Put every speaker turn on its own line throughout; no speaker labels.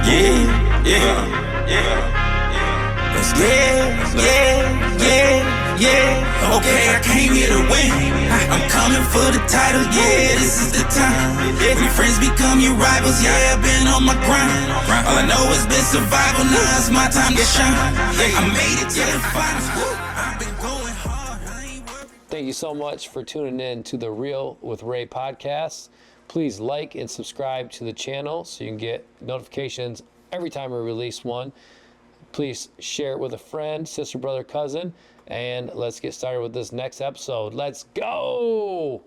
Yeah, yeah, let's go. Yeah. Okay, I came here to win. I'm coming for the title, yeah, this is the time. When friends become your rivals, yeah, I've been on my grind. All I know has been survival, now it's my time to shine. I made it to the finals, I've been going hard, I ain't worried.
Thank you so much for tuning in to the Real with Ray podcast. Please like and subscribe to the channel so you can get notifications every time we release one. Please share it with a friend, sister, brother, cousin, and let's get started with this next episode. Let's go!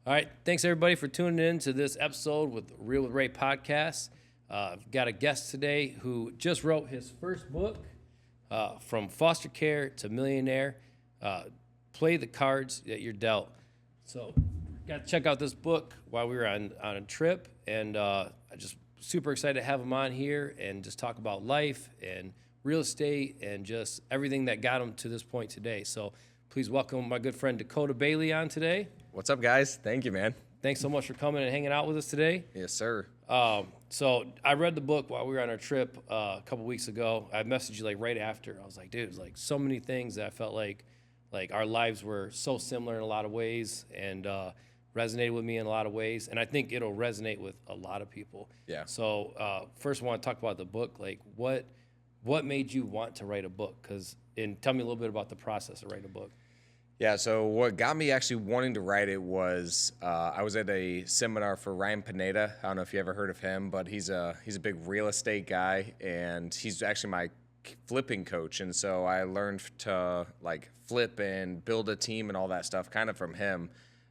All right, thanks everybody for tuning in to this episode with Real with Ray podcast. I've got a guest today who just wrote his first book, From Foster Care to Millionaire. Play the cards that you're dealt. So, got to check out this book while we were on a trip, and I just super excited to have him on here and just talk about life and real estate and just everything that got him to this point today. So, please welcome my good friend Dakota Bailey on today.
What's up, guys? Thank you, man.
Thanks so much for coming and hanging out with us today.
Yes, sir.
So I read the book while we were on our trip a couple weeks ago. I messaged you like right after. I was like, dude, it's like so many things that I felt like our lives were so similar in a lot of ways and resonated with me in a lot of ways. And I think it'll resonate with a lot of people.
Yeah.
So first I want to talk about the book. Like what made you want to write a book? And tell me a little bit about the process of writing a book.
Yeah, so what got me actually wanting to write it was I was at a seminar for Ryan Pineda. I don't know if you ever heard of him, but he's a big real estate guy, and he's actually my flipping coach. And so I learned to like flip and build a team and all that stuff kind of from him.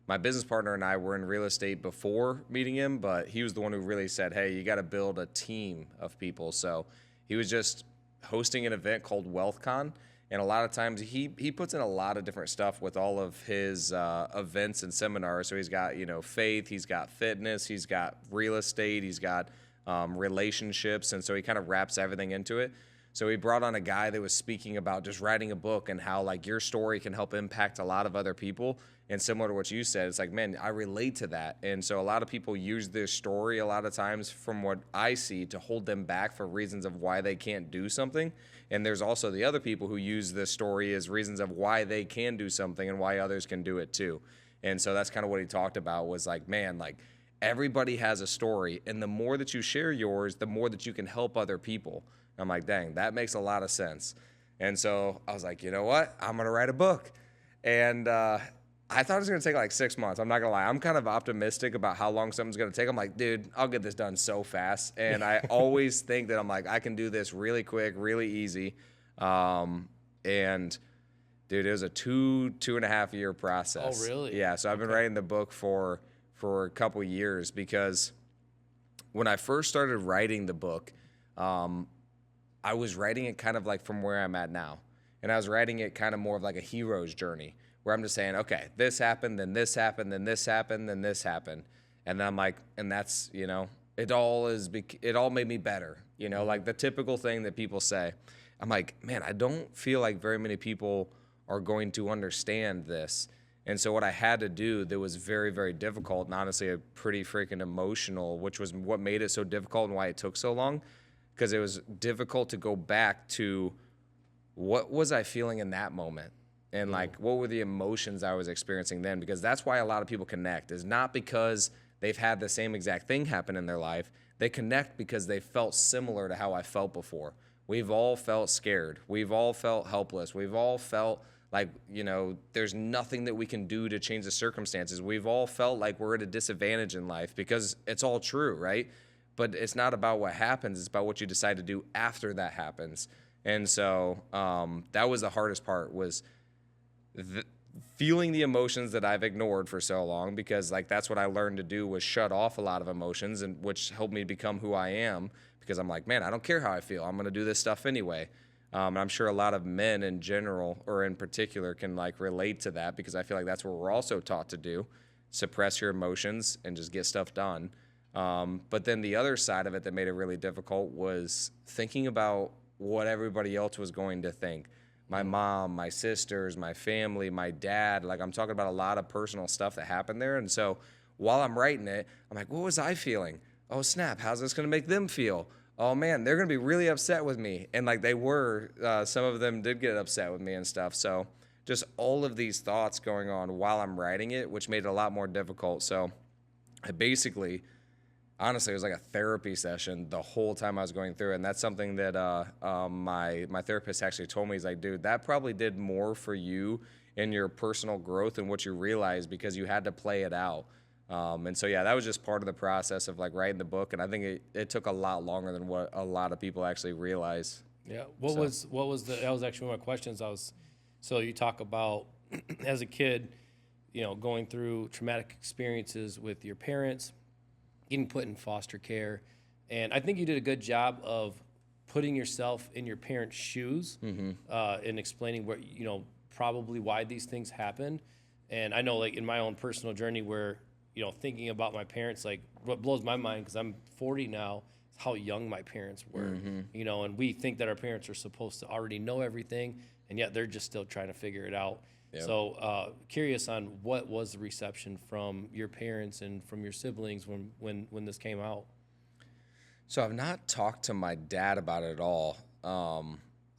My business partner and I were in real estate before meeting him, but he was the one who really said, hey, you got to build a team of people. So he was just hosting an event called WealthCon. And a lot of times he puts in a lot of different stuff with all of his events and seminars. So he's got, faith, he's got fitness, he's got real estate, he's got relationships. And so he kind of wraps everything into it. So he brought on a guy that was speaking about just writing a book and how like your story can help impact a lot of other people. And similar to what you said, it's like, man, I relate to that. And so a lot of people use this story a lot of times from what I see to hold them back for reasons of why they can't do something. And there's also the other people who use this story as reasons of why they can do something and why others can do it too. And so that's kind of what he talked about was like, man, like everybody has a story. And the more that you share yours, the more that you can help other people. And I'm like, dang, that makes a lot of sense. And so I was like, you know what? I'm going to write a book. And I thought it was going to take like 6 months. I'm not going to lie. I'm kind of optimistic about how long something's going to take. I'm like, dude, I'll get this done so fast. And I always think that I'm like, I can do this really quick, really easy. And dude, it was a 2.5 year process.
Oh, really?
Yeah. So I've been writing the book for a couple years because when I first started writing the book, I was writing it kind of like from where I'm at now. And I was writing it kind of more of like a hero's journey, where I'm just saying, okay, this happened, then this happened, then this happened, then this happened. And then I'm like, and that's, it all made me better. Like the typical thing that people say. I'm like, man, I don't feel like very many people are going to understand this. And so what I had to do that was very, very difficult and honestly a pretty freaking emotional, which was what made it so difficult and why it took so long, because it was difficult to go back to what was I feeling in that moment. And like, what were the emotions I was experiencing then? Because that's why a lot of people connect, is not because they've had the same exact thing happen in their life. They connect because they felt similar to how I felt before. We've all felt scared. We've all felt helpless. We've all felt like, there's nothing that we can do to change the circumstances. We've all felt like we're at a disadvantage in life because it's all true, right? But it's not about what happens. It's about what you decide to do after that happens. And so that was the hardest part, was feeling the emotions that I've ignored for so long, because like that's what I learned to do, was shut off a lot of emotions, and which helped me become who I am, because I'm like, man, I don't care how I feel. I'm going to do this stuff anyway. And I'm sure a lot of men in general or in particular can like relate to that, because I feel like that's what we're also taught to do, suppress your emotions and just get stuff done. But then the other side of it that made it really difficult was thinking about what everybody else was going to think. My mom, my sisters, my family, my dad. Like, I'm talking about a lot of personal stuff that happened there. And so while I'm writing it, I'm like, what was I feeling? Oh, snap. How's this going to make them feel? Oh, man, they're going to be really upset with me. And like they were, some of them did get upset with me and stuff. So just all of these thoughts going on while I'm writing it, which made it a lot more difficult. So I basically, honestly, it was like a therapy session the whole time I was going through it. And that's something that my therapist actually told me. He's like, dude, that probably did more for you in your personal growth and what you realized because you had to play it out. And so, yeah, that was just part of the process of like writing the book. And I think it took a lot longer than what a lot of people actually realize.
Yeah. What was that was actually one of my questions. So you talk about as a kid, going through traumatic experiences with your parents, getting put in foster care. And I think you did a good job of putting yourself in your parents' shoes, and explaining what, probably why these things happened. And I know like in my own personal journey where, thinking about my parents, like what blows my mind, because I'm 40 now, is how young my parents were, and we think that our parents are supposed to already know everything, and yet they're just still trying to figure it out. Yep. So curious on what was the reception from your parents and from your siblings when this came out?
So I've not talked to my dad about it at all.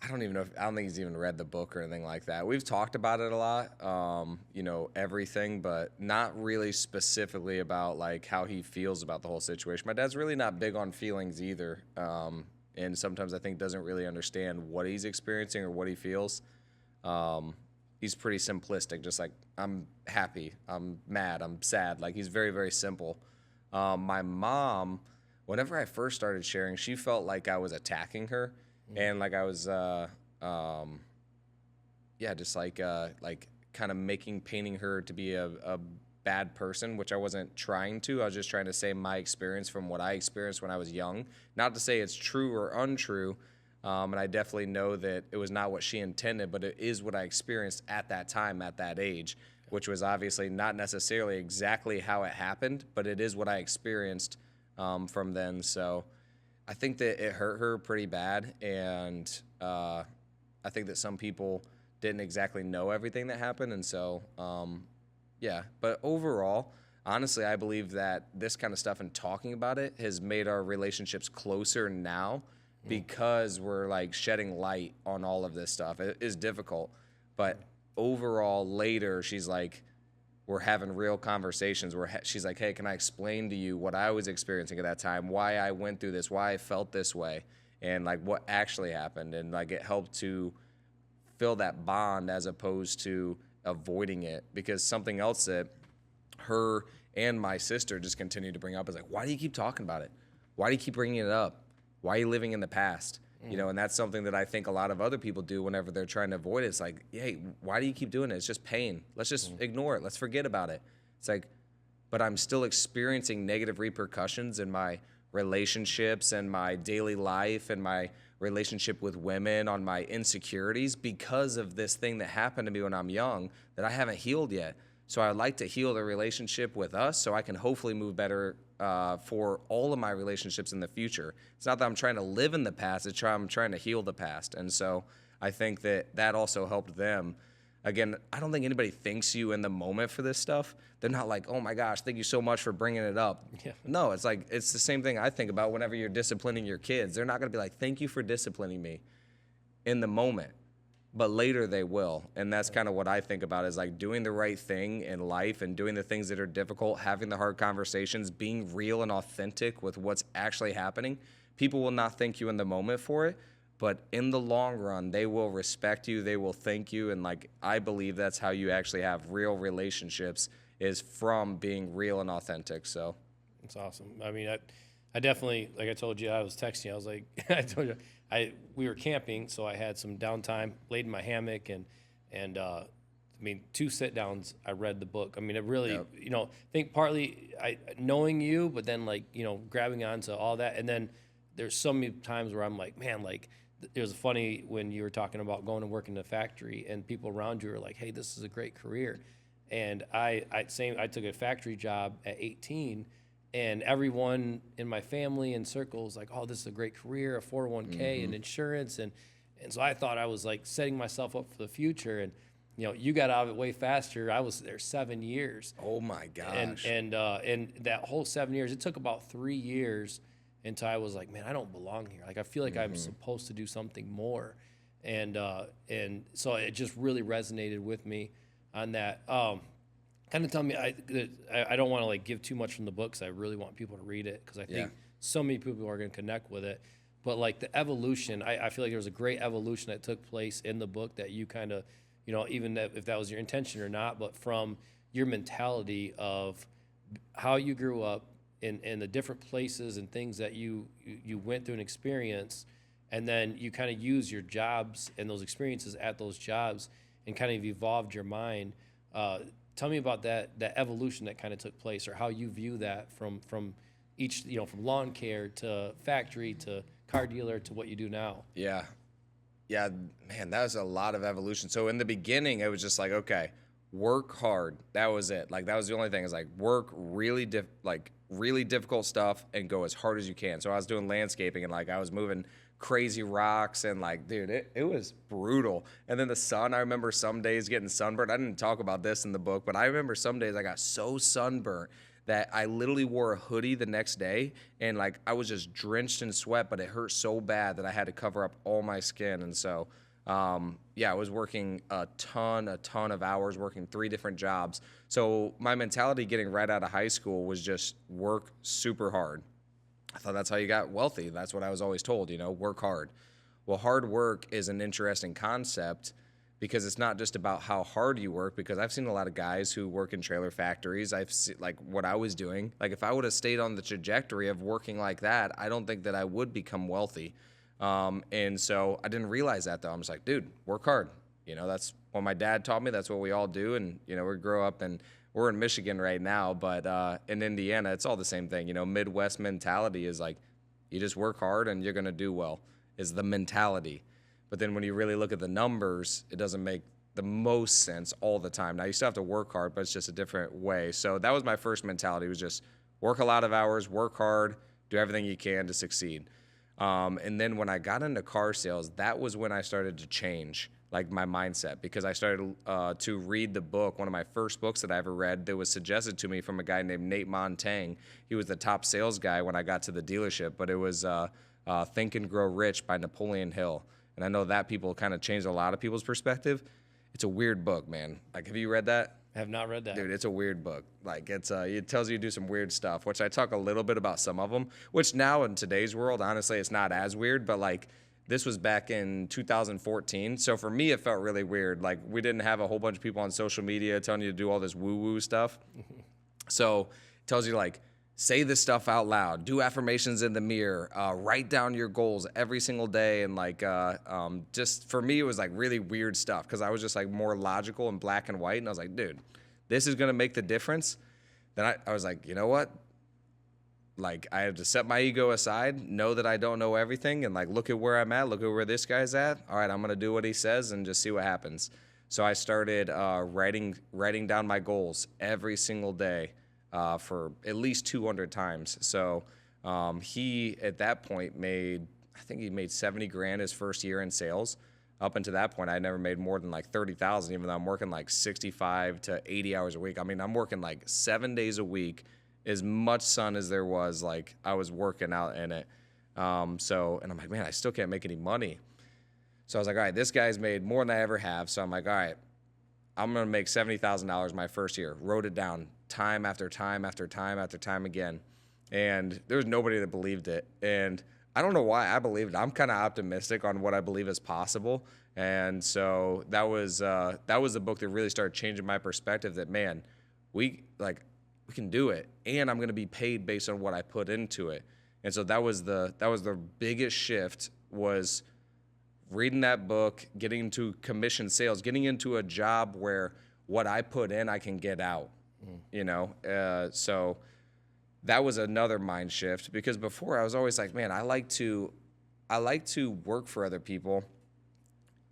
I don't think he's even read the book or anything like that. We've talked about it a lot, everything, but not really specifically about like how he feels about the whole situation. My dad's really not big on feelings either. And sometimes I think doesn't really understand what he's experiencing or what he feels. He's pretty simplistic, just like I'm happy, I'm mad, I'm sad. Like he's very, very simple. My mom, whenever I first started sharing, she felt like I was attacking her. And like I was, just like kind of painting her to be a bad person, which I wasn't trying to. I was just trying to say my experience from what I experienced when I was young. Not to say it's true or untrue, and I definitely know that it was not what she intended, but it is what I experienced at that time, at that age, which was obviously not necessarily exactly how it happened, but it is what I experienced from then. So I think that it hurt her pretty bad, and I think that some people didn't exactly know everything that happened, and so, But overall, honestly, I believe that this kind of stuff and talking about it has made our relationships closer now because we're, like, shedding light on all of this stuff. It is difficult, but overall, later, she's like, we're having real conversations where she's like, hey, can I explain to you what I was experiencing at that time, why I went through this, why I felt this way, and like what actually happened. And like it helped to fill that bond as opposed to avoiding it, because something else that her and my sister just continue to bring up is like, why do you keep talking about it? Why do you keep bringing it up? Why are you living in the past? And that's something that I think a lot of other people do whenever they're trying to avoid it. It's like, hey, why do you keep doing it? It's just pain. Let's just ignore it. Let's forget about it. It's like, but I'm still experiencing negative repercussions in my relationships and my daily life and my relationship with women, on my insecurities because of this thing that happened to me when I'm young that I haven't healed yet. So I'd like to heal the relationship with us so I can hopefully move better for all of my relationships in the future. It's not that I'm trying to live in the past, I'm trying to heal the past. And so I think that also helped them. Again, I don't think anybody thanks you in the moment for this stuff. They're not like, oh my gosh, thank you so much for bringing it up. Yeah. No, it's like, it's the same thing I think about whenever you're disciplining your kids. They're not going to be like, thank you for disciplining me in the moment. But later they will. And that's kind of what I think about, is like doing the right thing in life and doing the things that are difficult, having the hard conversations, being real and authentic with what's actually happening. People will not thank you in the moment for it, but in the long run, they will respect you, they will thank you. And like, I believe that's how you actually have real relationships, is from being real and authentic. So
it's awesome. I mean, I definitely, like I told you, I was texting you. I was like, I told you, we were camping, so I had some downtime, laid in my hammock, and I mean, 2 sit downs, I read the book. I mean, it really, I think partly knowing you, but then like, grabbing onto all that. And then there's so many times where I'm like, man, like, it was funny when you were talking about going to work in the factory and people around you are like, hey, this is a great career. And I took a factory job at 18, and everyone in my family and circles like, oh, this is a great career, a 401k and insurance. And so I thought I was like setting myself up for the future. And you got out of it way faster. I was there 7 years.
Oh my gosh.
And that whole 7 years, it took about 3 years until I was like, man, I don't belong here. Like, I feel like I'm supposed to do something more. And so it just really resonated with me on that. Kind of tell me, I don't want to like give too much from the book, because I really want people to read it, because I think so many people are going to connect with it. But like the evolution, I feel like there was a great evolution that took place in the book that you kind of, even if that was your intention or not, but from your mentality of how you grew up in the different places and things that you went through and experienced, and then you kind of use your jobs and those experiences at those jobs and kind of evolved your mind. Tell me about that evolution that kind of took place, or how you view that from each, from lawn care to factory to car dealer to what you do now.
Yeah, man, that was a lot of evolution. So in the beginning, it was just like, okay, work hard. That was it. Like, that was the only thing. Is like, work really difficult stuff and go as hard as you can. So I was doing landscaping, and like I was moving crazy rocks, and like, dude, it was brutal. And then the sun, I remember some days getting sunburned. I didn't talk about this in the book, but I remember some days I got so sunburnt that I literally wore a hoodie the next day, and like I was just drenched in sweat, but it hurt so bad that I had to cover up all my skin. And so I was working a ton of hours, working 3 different jobs. So my mentality getting right out of high school was just work super hard. I thought that's how you got wealthy. That's what I was always told, work hard. Well, hard work is an interesting concept, because it's not just about how hard you work, because I've seen a lot of guys who work in trailer factories. I've seen, like, what I was doing. Like, if I would have stayed on the trajectory of working like that, I don't think that I would become wealthy. And so I didn't realize that, though. I'm just like, dude, work hard. That's what my dad taught me. That's what we all do. And, we grow up, and we're in Michigan right now, but in Indiana, it's all the same thing. Midwest mentality is like, you just work hard and you're going to do well, is the mentality. But then when you really look at the numbers, it doesn't make the most sense all the time. Now, you still have to work hard, but it's just a different way. So that was my first mentality, was just work a lot of hours, work hard, do everything you can to succeed. And then when I got into car sales, that was when I started to change, like, my mindset, because I started to read the book, one of my first books that I ever read, that was suggested to me from a guy named Nate Montang. He was the top sales guy when I got to the dealership, but it was Think and Grow Rich by Napoleon Hill. And I know that people kind of changed a lot of people's perspective. It's a weird book, man. Like, have you read that?
I have not read that.
Dude, it's a weird book. Like, it tells you to do some weird stuff, which I talk a little bit about some of them, which now in today's world, honestly, it's not as weird, but like, this was back in 2014. So for me, it felt really weird. Like, we didn't have a whole bunch of people on social media telling you to do all this woo-woo stuff. So it tells you, like, say this stuff out loud, do affirmations in the mirror, write down your goals every single day. And like, just for me, it was like really weird stuff, because I was just like more logical and black and white. And I was like, dude, this is going to make the difference. Then I was like, you know what? Like, I have to set my ego aside, know that I don't know everything, and like, look at where I'm at, look at where this guy's at. All right, I'm going to do what he says and just see what happens. So I started writing down my goals every single day. For at least 200 times. So he, at that point, I think he made 70 grand his first year in sales. Up until that point, I never made more than like 30,000, even though I'm working like 65 to 80 hours a week. I mean, I'm working like 7 days a week, as much sun as there was. Like, I was working out in it. And I'm like, man, I still can't make any money. So I was like, all right, this guy's made more than I ever have. So I'm like, all right, I'm going to make $70,000 my first year. Wrote it down time after time after time after time again. And there was nobody that believed it. And I don't know why I believed it. I'm kind of optimistic on what I believe is possible. And so that was the book that really started changing my perspective, that, man, we can do it. And I'm going to be paid based on what I put into it. And so that was the biggest shift, was reading that book, getting into commission sales, getting into a job where what I put in, I can get out, So that was another mind shift, because before I was always like, man, I like to work for other people,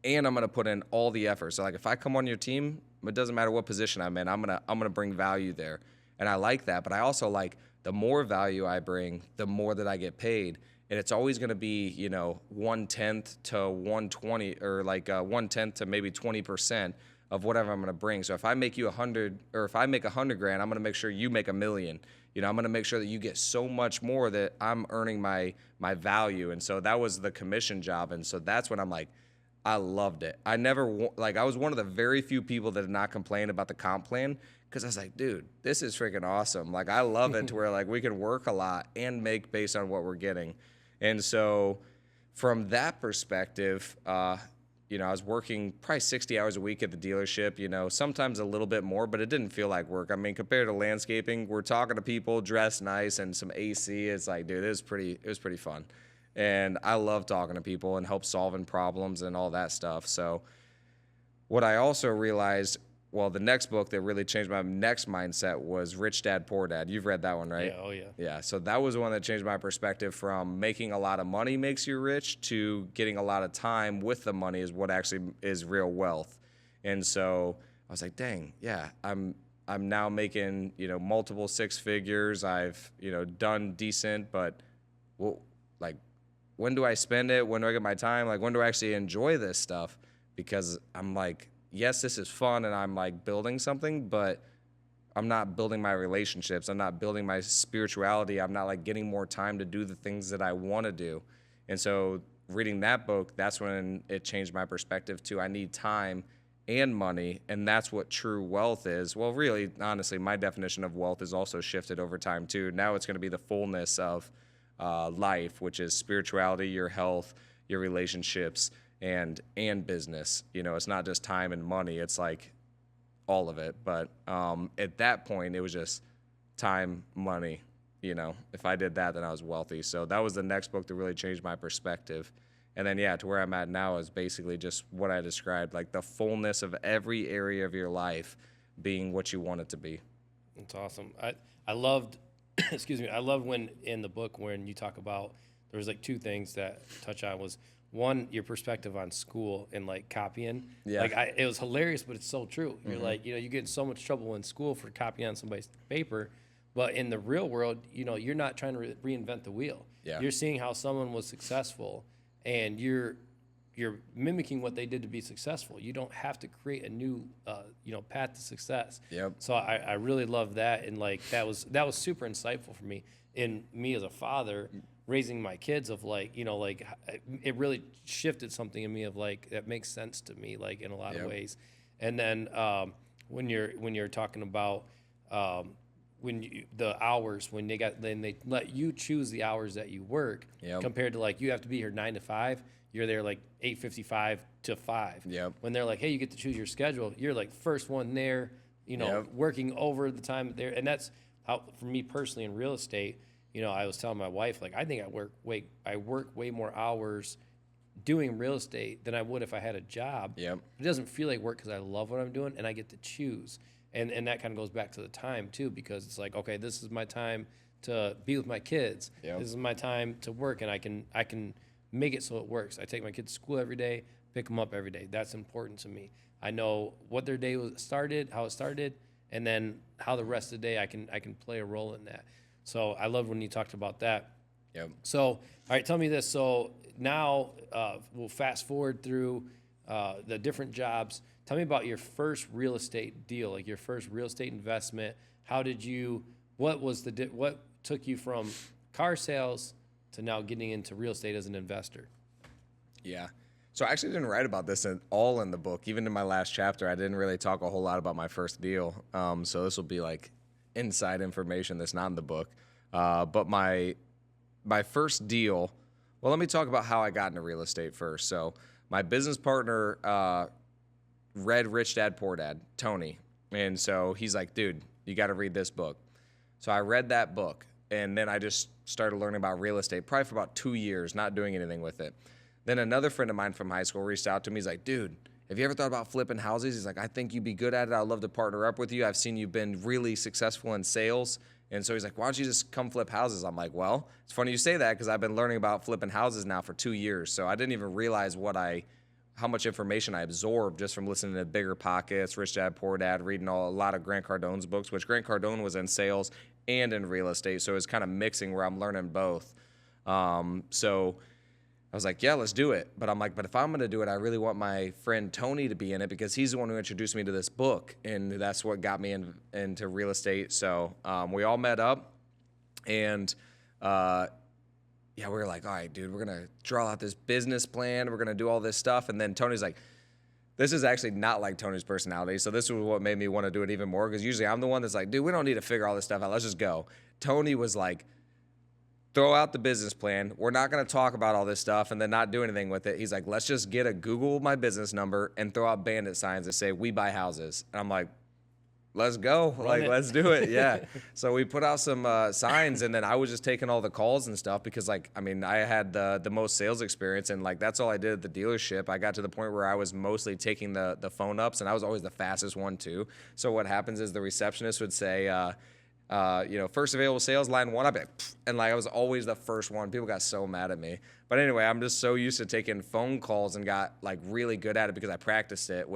and I'm going to put in all the effort. So like, if I come on your team, it doesn't matter what position I'm in, I'm going to bring value there. And I like that, but I also like, the more value I bring, the more that I get paid. And it's always going to be, 1/10 to 120, or like 1/10 to maybe 20% of whatever I'm going to bring. So if I make you if I make $100,000, I'm going to make sure you make $1 million. You know, I'm going to make sure that you get so much more that I'm earning my value. And so that was the commission job. And so that's when I'm like, I loved it. I was one of the very few people that did not complain about the comp plan, because I was like, dude, this is freaking awesome. Like, I love it to where like we can work a lot and make based on what we're getting. And so from that perspective, you know, I was working probably 60 hours a week at the dealership, you know, sometimes a little bit more, but it didn't feel like work. I mean, compared to landscaping, we're talking to people dressed nice and some AC. It's like, dude, it was pretty fun. And I love talking to people and help solving problems and all that stuff. So what I also realized, well, the next book that really changed my next mindset was Rich Dad, Poor Dad. You've read that one, right?
Yeah, oh yeah.
Yeah, so that was the one that changed my perspective from making a lot of money makes you rich to getting a lot of time with the money is what actually is real wealth. And so I was like, dang, yeah, I'm now making, you know, multiple six figures. I've, you know, done decent, but well, like, when do I spend it? When do I get my time? Like, when do I actually enjoy this stuff? Because I'm like, yes, this is fun and I'm like building something, but I'm not building my relationships. I'm not building my spirituality. I'm not like getting more time to do the things that I want to do. And so reading that book, that's when it changed my perspective to I need time and money. And that's what true wealth is. Well, really, honestly, my definition of wealth is also shifted over time too. Now it's going to be the fullness of life, which is spirituality, your health, your relationships, and business. You know, it's not just time and money, it's like all of it. But at that point, it was just time, money. You know, if I did that, then I was wealthy. So that was the next book that really changed my perspective. And then, yeah, to where I'm at now is basically just what I described, like the fullness of every area of your life being what you want it to be.
That's awesome. I loved, excuse me, I love when in the book when you talk about, there was like two things that touch on was, one, your perspective on school and like copying.
Yeah.
Like it was hilarious, but it's so true. You're like, you know, you get in so much trouble in school for copying on somebody's paper, but in the real world, you know, you're not trying to reinvent the wheel.
Yeah.
You're seeing how someone was successful, and you're mimicking what they did to be successful. You don't have to create a new, you know, path to success.
Yep.
So I really love that, and like that was super insightful for me. And me as a father, raising my kids of like, you know, like it really shifted something in me of like that makes sense to me, like in a lot of ways. And then when you're talking about the hours, when they let you choose the hours that you work, compared to like you have to be here 9 to 5. You're there like 8:55 to 5.
Yep.
When they're like, hey, you get to choose your schedule, you're like first one there, you know, working over the time there. And that's how, for me personally in real estate, you know, I was telling my wife, like, I think I work way more hours doing real estate than I would if I had a job.
Yep.
It doesn't feel like work because I love what I'm doing and I get to choose. And that kind of goes back to the time too, because it's like, okay, this is my time to be with my kids.
Yep.
This is my time to work, and I can make it so it works. I take my kids to school every day, pick them up every day. That's important to me. I know what their day started, how it started, and then how the rest of the day I can play a role in that. So I love when you talked about that.
Yep.
So, all right, tell me this. So now we'll fast forward through the different jobs. Tell me about your first real estate deal, like your first real estate investment. What took you from car sales to now getting into real estate as an investor?
Yeah. So I actually didn't write about this all in the book. Even in my last chapter, I didn't really talk a whole lot about my first deal. So this will be like inside information that's not in the book. But my first deal, well, let me talk about how I got into real estate first. So my business partner read Rich Dad, Poor Dad, Tony. And so he's like, dude, you got to read this book. So I read that book, and then I just started learning about real estate, probably for about 2 years, not doing anything with it. Then another friend of mine from high school reached out to me. He's like, dude, have you ever thought about flipping houses? He's like, I think you'd be good at it. I'd love to partner up with you. I've seen you've been really successful in sales. And so he's like, why don't you just come flip houses? I'm like, well, it's funny you say that because I've been learning about flipping houses now for 2 years. So I didn't even realize how much information I absorbed just from listening to Bigger Pockets, Rich Dad, Poor Dad, reading a lot of Grant Cardone's books, which Grant Cardone was in sales and in real estate. So it's kind of mixing where I'm learning both. So I was like, yeah, let's do it. But I'm like, but if I'm going to do it, I really want my friend Tony to be in it because he's the one who introduced me to this book. And that's what got me into real estate. So we all met up and we were like, all right, dude, we're going to draw out this business plan. We're going to do all this stuff. And then Tony's like, this is actually not like Tony's personality. So this was what made me want to do it even more because usually I'm the one that's like, dude, we don't need to figure all this stuff out. Let's just go. Tony was like, throw out the business plan. We're not going to talk about all this stuff and then not do anything with it. He's like, let's just get a Google my business number and throw out bandit signs that say, we buy houses. And I'm like, let's go. Let's do it. Yeah. So we put out some signs and then I was just taking all the calls and stuff because I had the most sales experience and that's all I did at the dealership. I got to the point where I was mostly taking the phone ups and I was always the fastest one too. So what happens is the receptionist would say, first available sales, line 1. I'd be like, pfft, and I was always the first one. People got so mad at me. But anyway, I'm just so used to taking phone calls and got really good at it because I practiced it,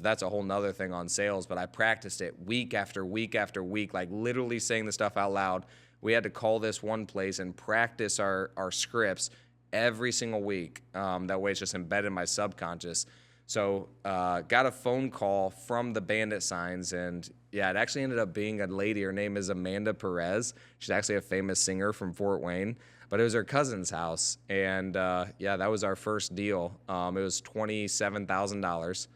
that's a whole nother thing on sales. But I practiced it week after week after week, literally saying the stuff out loud. We had to call this one place and practice our scripts every single week. That way it's just embedded in my subconscious. So got a phone call from the bandit signs, and yeah, it actually ended up being a lady. Her name is Amanda Perez. She's actually a famous singer from Fort Wayne, but it was her cousin's house, and that was our first deal. It was $27,000,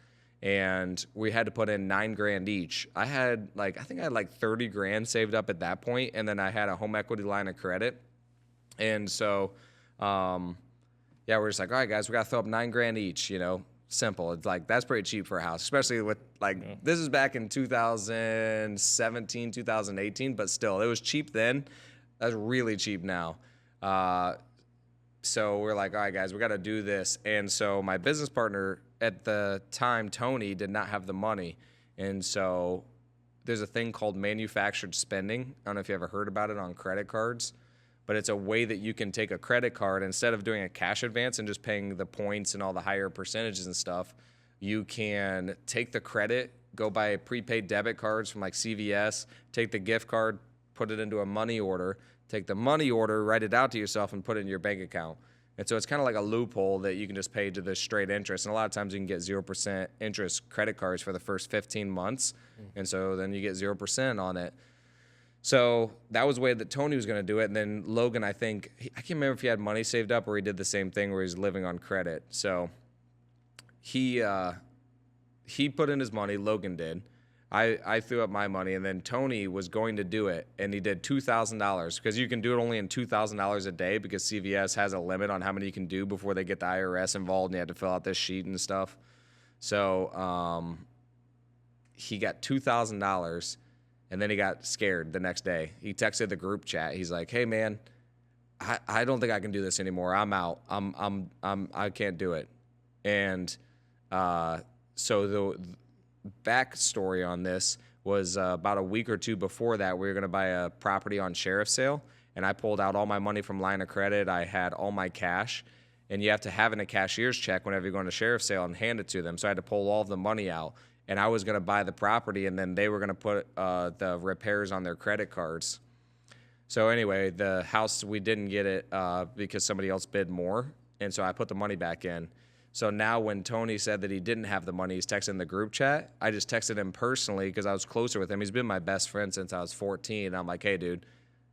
and we had to put in $9,000 each. I had I think I had $30,000 saved up at that point, and then I had a home equity line of credit, and so we're just like, all right, guys, we got to throw up $9,000 each, Simple. It's that's pretty cheap for a house, especially with this is back in 2017, 2018, but still, it was cheap then. That's really cheap now. So we're like, all right, guys, we got to do this. And so my business partner at the time, Tony, did not have the money. And so there's a thing called manufactured spending. I don't know if you ever heard about it on credit cards. But it's a way that you can take a credit card instead of doing a cash advance and just paying the points and all the higher percentages and stuff. You can take the credit, go buy prepaid debit cards from CVS, take the gift card, put it into a money order, take the money order, write it out to yourself, and put it in your bank account. And so it's kind of like a loophole that you can just pay to the straight interest. And a lot of times you can get 0% interest credit cards for the first 15 months. And so then you get 0% on it. So that was the way that Tony was going to do it. And then Logan, I can't remember if he had money saved up or he did the same thing where he's living on credit. So he put in his money, Logan did. I threw up my money, and then Tony was going to do it, and he did $2,000 because you can do it only in $2,000 a day because CVS has a limit on how many you can do before they get the IRS involved and you have to fill out this sheet and stuff. So he got $2,000. And then he got scared the next day. He texted the group chat. He's like, "Hey man, I don't think I can do this anymore. I'm out. I can't do it." And so the backstory on this was about a week or two before that, we were going to buy a property on sheriff's sale, and I pulled out all my money from line of credit. I had all my cash, and you have to have in a cashier's check whenever you're going to sheriff's sale and hand it to them. So I had to pull all of the money out. And I was going to buy the property, and then they were going to put the repairs on their credit cards. So anyway, the house, we didn't get it because somebody else bid more, and so I put the money back in. So now when Tony said that he didn't have the money, he's texting the group chat. I just texted him personally because I was closer with him. He's been my best friend since I was 14. I'm like, hey, dude,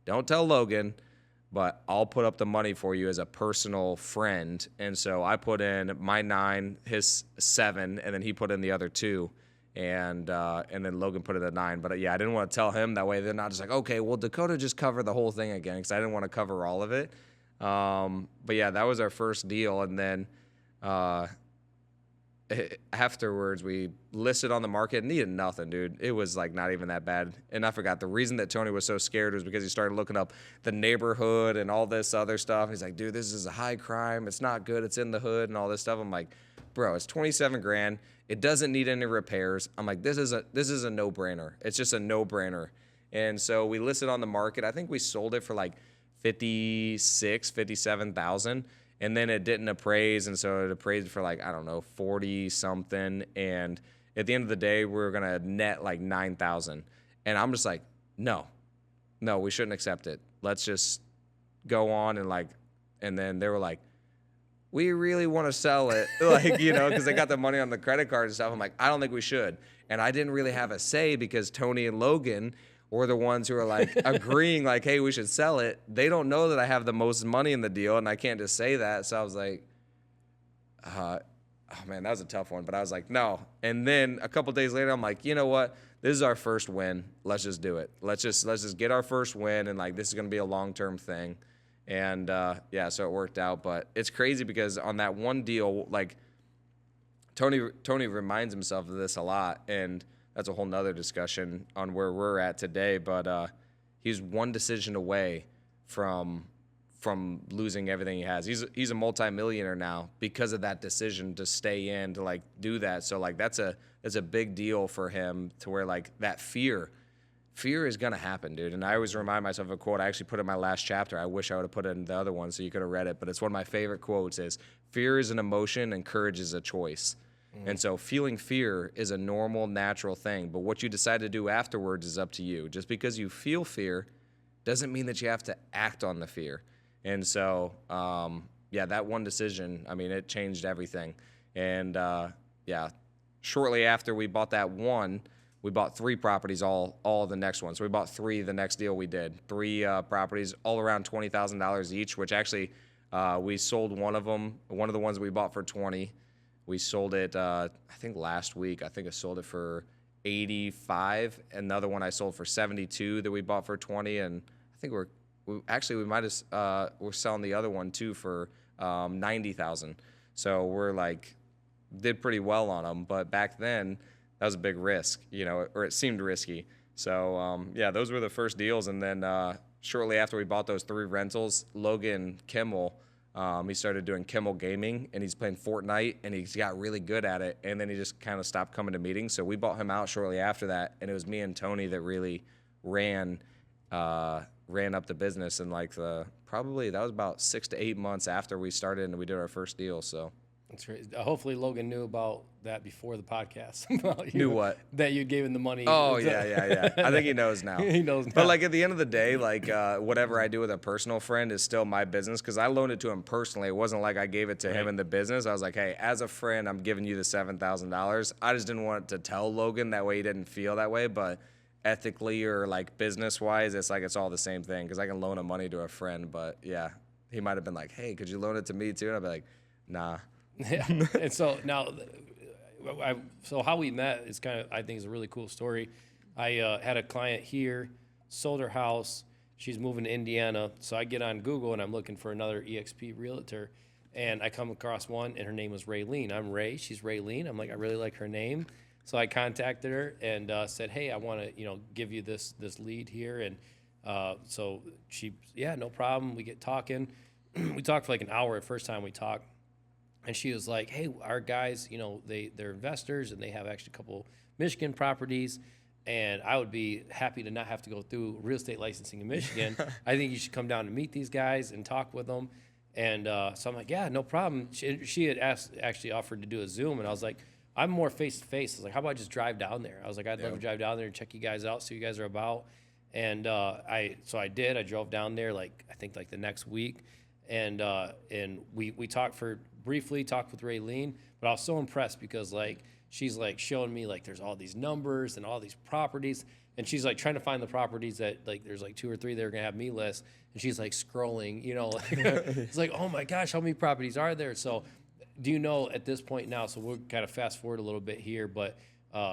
don't tell Logan, but I'll put up the money for you as a personal friend. And so I put in my 9, his 7, and then he put in the other 2. And then Logan put it at 9. But yeah, I didn't want to tell him that way. They're not just like, okay, well, Dakota just covered the whole thing again because I didn't want to cover all of it. But yeah, that was our first deal. And then afterwards, we listed on the market. Needed nothing, dude. It was not even that bad. And I forgot the reason that Tony was so scared was because he started looking up the neighborhood and all this other stuff. He's like, dude, this is a high crime. It's not good. It's in the hood and all this stuff. I'm like, bro, it's $27,000. It doesn't need any repairs. I'm like, this is a no-brainer. It's just a no-brainer. And so we listed on the market. I think we sold it for $57,000, and then it didn't appraise, and so it appraised for 40 something. And at the end of the day, we were gonna net $9,000. And I'm just like, no, we shouldn't accept it. Let's just go on and then they were like, we really want to sell it, like, you know, because they got the money on the credit card and stuff. I'm like, I don't think we should. And I didn't really have a say because Tony and Logan were the ones who are like agreeing, like, hey, we should sell it. They don't know that I have the most money in the deal, and I can't just say that. So I was like, oh man, that was a tough one. But I was like, no. And then a couple days later, I'm like, you know what? This is our first win. Let's just do it. Let's just get our first win, and like this is gonna be a long-term thing. And yeah, so it worked out. But it's crazy because on that one deal, like Tony reminds himself of this a lot, and that's a whole nother discussion on where we're at today. But he's one decision away from losing everything he has. He's a multimillionaire now because of that decision to stay in, to like do that. So like that's a big deal for him, to where like that fear is gonna happen, dude. And I always remind myself of a quote I actually put in my last chapter. I wish I would have put it in the other one so you could have read it, but it's one of my favorite quotes is, fear is an emotion and courage is a choice. And so feeling fear is a normal, natural thing, but what you decide to do afterwards is up to you. Just because you feel fear doesn't mean that you have to act on the fear. And so, yeah, that one decision, I mean, it changed everything. And yeah, shortly after we bought that one, we bought 3 properties, all the next one. So we bought 3 the next deal we did. 3 properties, all around $20,000 each, which actually we sold one of them, one of the ones we bought for 20. We sold it, I think last week. I think I sold it for 85. Another one I sold for 72 that we bought for 20. And I think we might have, we're selling the other one too for 90,000. So we're like, did pretty well on them. But back then, that was a big risk, you know, or it seemed risky. So yeah, those were the first deals. And then shortly after we bought those 3 rentals, Logan Kimmel, he started doing Kimmel Gaming, and he's playing Fortnite, and he's got really good at it. And then he just kind of stopped coming to meetings. So we bought him out shortly after that, and it was me and Tony that really ran up the business. And like probably that was about 6 to 8 months after we started and we did our first deal. So
That's right. Hopefully Logan knew about that before the podcast.
Knew what?
That you gave him the money.
Oh, yeah. I think he knows now.
He knows now.
But like at the end of the day, like whatever I do with a personal friend is still my business, because I loaned it to him personally. It wasn't like I gave it to him in the business. I was like, hey, as a friend, I'm giving you the $7,000. I just didn't want to tell Logan, that way he didn't feel that way. But ethically or like business wise, it's like it's all the same thing, because I can loan money to a friend. But yeah, he might have been like, hey, could you loan it to me too? And I'd be like, nah.
Yeah. And so now, so how we met is kind of, I think, is a really cool story. I had a client here, sold her house. She's moving to Indiana. So I get on Google and I'm looking for another EXP realtor. And I come across one, and her name was Raylene. I'm Ray. She's Raylene. I'm like, I really like her name. So I contacted her and said, hey, I want to, give you this lead here. And so she, yeah, no problem. We get talking. We talked for like an hour the first time we talked. And she was like, hey, our guys, they're investors, and they have actually a couple Michigan properties, and I would be happy to not have to go through real estate licensing in Michigan. I think you should come down to meet these guys and talk with them. And so I'm like, yeah, no problem. She had actually offered to do a Zoom, and I was like, I'm more face-to-face. I was like, how about I just drive down there? I was like, I'd love to drive down there and check you guys out, see what you guys are about. And so I did. I drove down there, I think the next week. And we talked briefly with Raylene, but I was so impressed because she's showing me there's all these numbers and all these properties, and she's trying to find the properties that there's 2 or 3 that are gonna have me list, and she's scrolling, it's like, oh my gosh, how many properties are there? So do you know at this point now, so we'll kind of fast forward a little bit here, but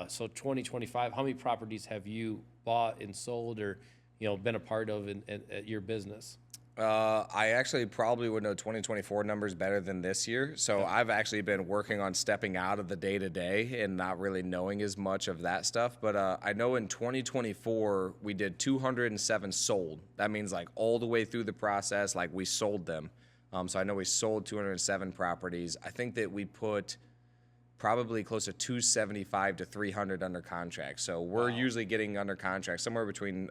so 2025, how many properties have you bought and sold or been a part of at your business?
I actually probably would know 2024 numbers better than this year. So I've actually been working on stepping out of the day-to-day and not really knowing as much of that stuff. But I know in 2024, we did 207 sold. That means all the way through the process, we sold them. So I know we sold 207 properties. I think that we put probably close to 275 to 300 under contract. So we're usually getting under contract somewhere between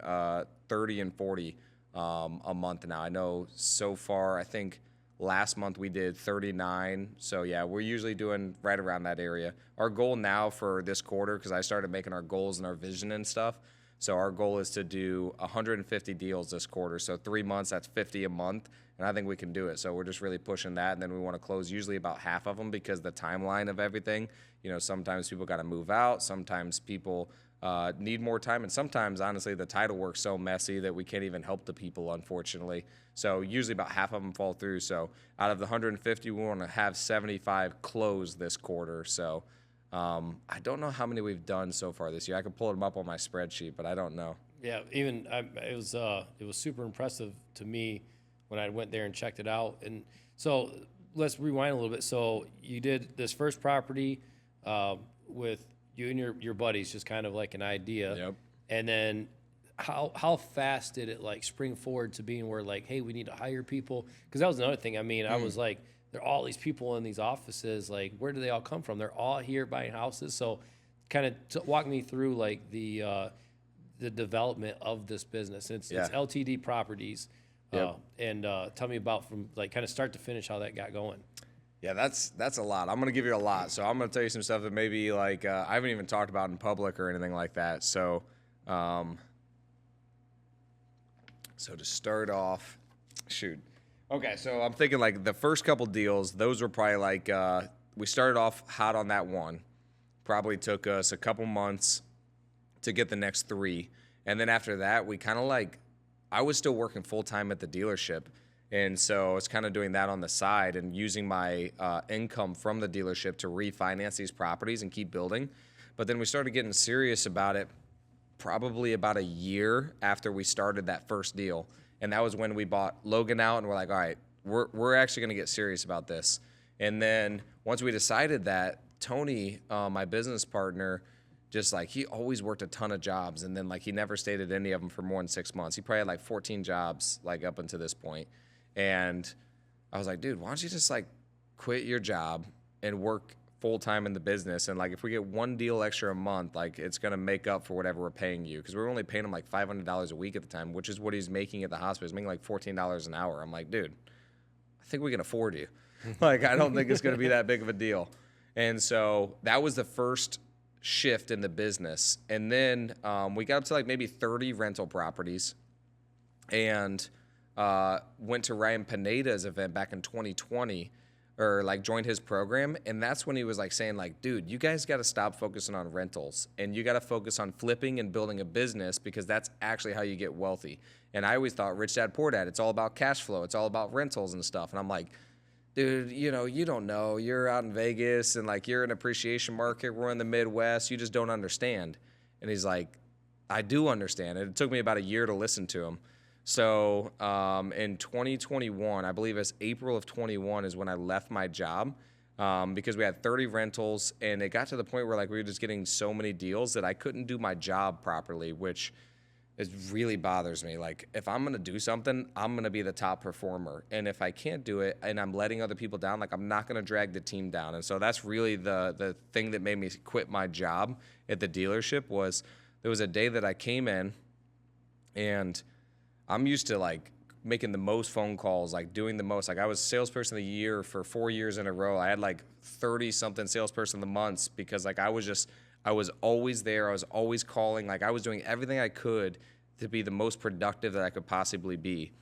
30 and 40 a month now. I know so far, I think last month we did 39. So yeah, we're usually doing right around that area. Our goal now for this quarter, because I started making our goals and our vision and stuff. So our goal is to do 150 deals this quarter. So 3 months, that's 50 a month. And I think we can do it. So we're just really pushing that. And then we want to close usually about half of them because the timeline of everything, sometimes people got to move out. Sometimes people need more time. And sometimes, honestly, the title work's so messy that we can't even help the people, unfortunately. So usually about half of them fall through. So out of the 150, we want to have 75 closed this quarter. So I don't know how many we've done so far this year. I could pull them up on my spreadsheet, but I don't know.
Yeah, it was super impressive to me when I went there and checked it out. And so let's rewind a little bit. So you did this first property with you and your buddies, just kind of like an idea.
Yep.
And then how fast did it like spring forward to being where like, hey, we need to hire people? Because that was another thing. I mean, I was like, there are all these people in these offices. Like, where do they all come from? They're all here buying houses. So kind of walk me through like the development of this business. It's LTD Properties.
Yep.
And tell me about from like kind of start to finish how that got going.
Yeah, that's a lot. I'm going to give you a lot. So I'm going to tell you some stuff that maybe like I haven't even talked about in public or anything like that. So to start off, Okay, so I'm thinking like the first couple deals, those were probably like we started off hot on that one. Probably took us a couple months to get the next 3. And then after that, we kind of like I was still working full-time at the dealership. And so I was kind of doing that on the side and using my income from the dealership to refinance these properties and keep building. But then we started getting serious about it probably about a year after we started that first deal. And that was when we bought Logan out and we're like, all right, we're actually going to get serious about this. And then once we decided that, Tony, my business partner, just like he always worked a ton of jobs. And then like he never stayed at any of them for more than 6 months. He probably had like 14 jobs like up until this point. And I was like, dude, why don't you just like quit your job and work full time in the business? And like, if we get one deal extra a month, like it's going to make up for whatever we're paying you. Cause we were only paying him like $500 a week at the time, which is what he's making at the hospital. He's making like $14 an hour. I'm like, dude, I think we can afford you. Like, I don't think it's going to be that big of a deal. And so that was the first shift in the business. And then we got up to like maybe 30 rental properties and went to Ryan Pineda's event back in 2020 or like joined his program. And that's when he was like saying like, dude, you guys got to stop focusing on rentals and you got to focus on flipping and building a business because that's actually how you get wealthy. And I always thought Rich Dad Poor Dad, it's all about cash flow. It's all about rentals and stuff. And I'm like, dude, you don't know. You're out in Vegas and like you're in an appreciation market. We're in the Midwest. You just don't understand. And he's like, I do understand. And it took me about a year to listen to him. So in 2021, I believe it's April of 21 is when I left my job because we had 30 rentals and it got to the point where like we were just getting so many deals that I couldn't do my job properly, which really bothers me. Like if I'm going to do something, I'm going to be the top performer. And if I can't do it and I'm letting other people down, like I'm not going to drag the team down. And so that's really the thing that made me quit my job at the dealership was there was a day that I came in and I'm used to like making the most phone calls, like doing the most. Like I was salesperson of the year for 4 years in a row. I had like 30 something salesperson of the months because like I was always there. I was always calling. Like I was doing everything I could to be the most productive that I could possibly be.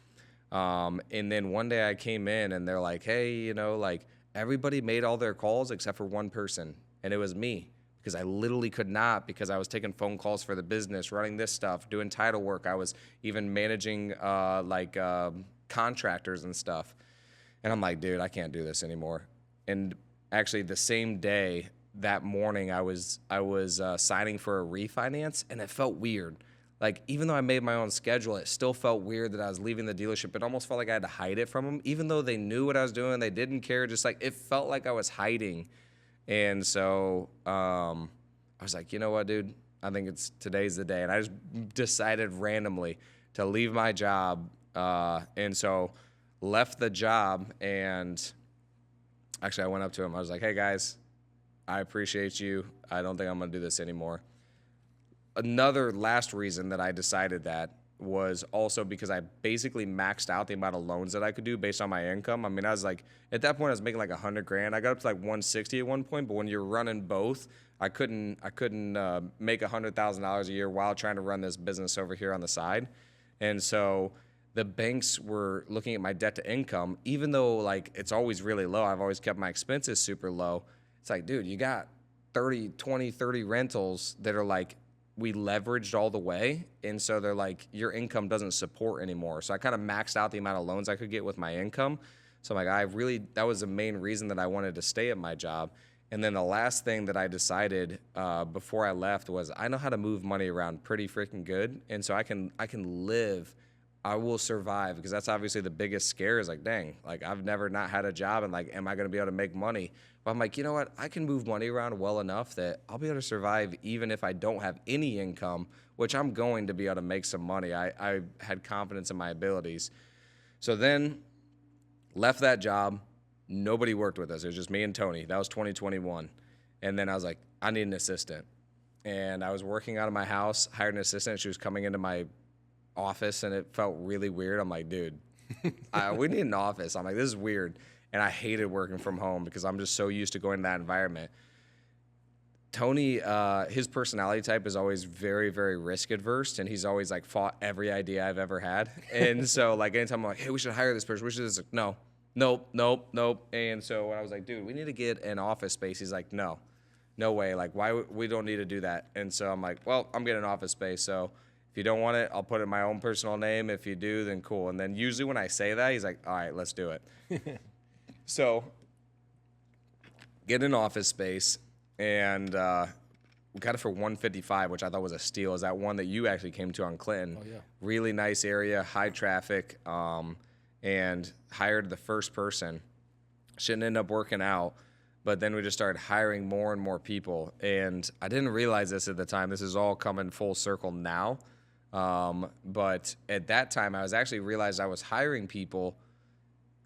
And then one day I came in and they're like, hey, like everybody made all their calls except for one person. And it was me. Because I literally could not because I was taking phone calls for the business, running this stuff, doing title work. I was even managing contractors and stuff. And I'm like, dude, I can't do this anymore. And actually the same day, that morning, I was signing for a refinance and it felt weird. Like even though I made my own schedule, it still felt weird that I was leaving the dealership. It almost felt like I had to hide it from them. Even though they knew what I was doing, they didn't care. Just like it felt like I was hiding. And so I was like, you know what, dude? I think today's the day. And I just decided randomly to leave my job. And so left the job. And actually, I went up to him. I was like, hey, guys, I appreciate you. I don't think I'm going to do this another. Another last reason that I decided that was also because I basically maxed out the amount of loans that I could do based on my income. I mean, I was like, at that point, I was making like $100,000. I got up to like 160 at one point, but when you're running both, I couldn't make $100,000 a year while trying to run this business over here on the side. And so the banks were looking at my debt to income, even though like it's always really low. I've always kept my expenses super low. It's like, dude, you got 30 rentals that are like, we leveraged all the way. And so they're like, your income doesn't support anymore. So I kind of maxed out the amount of loans I could get with my income. So I'm like, that was the main reason that I wanted to stay at my job. And then the last thing that I decided before I left was I know how to move money around pretty freaking good. And so I can live, I will survive, because that's obviously the biggest scare is like, dang, like I've never not had a job and like, am I going to be able to make money? But I'm like, you know what? I can move money around well enough that I'll be able to survive even if I don't have any income, which I'm going to be able to make some money. I had confidence in my abilities. So then left that job. Nobody worked with us. It was just me and Tony. That was 2021. And then I was like, I need an assistant. And I was working out of my house, hired an assistant. She was coming into my office, and it felt really weird. I'm like, dude, we need an office. I'm like, this is weird. And I hated working from home because I'm just so used to going to that environment. Tony, his personality type is always very, very risk adverse, and he's always like fought every idea I've ever had. And so like anytime I'm like, hey, we should hire this person, we should do this, like, no. Nope. And so when I was like, dude, we need to get an office space, he's like, no way. Like, why? We don't need to do that. And so I'm like, well, I'm getting an office space. So if you don't want it, I'll put it in my own personal name. If you do, then cool. And then usually when I say that, he's like, all right, let's do it. So get an office space, and we got it for $155, which I thought was a steal. Is that one that you actually came to on Clinton?
Oh, yeah.
Really nice area, high traffic. And hired the first person. Shouldn't end up working out, but then we just started hiring more and more people. And I didn't realize this at the time. This is all coming full circle now. But at that time, I was actually realized I was hiring people.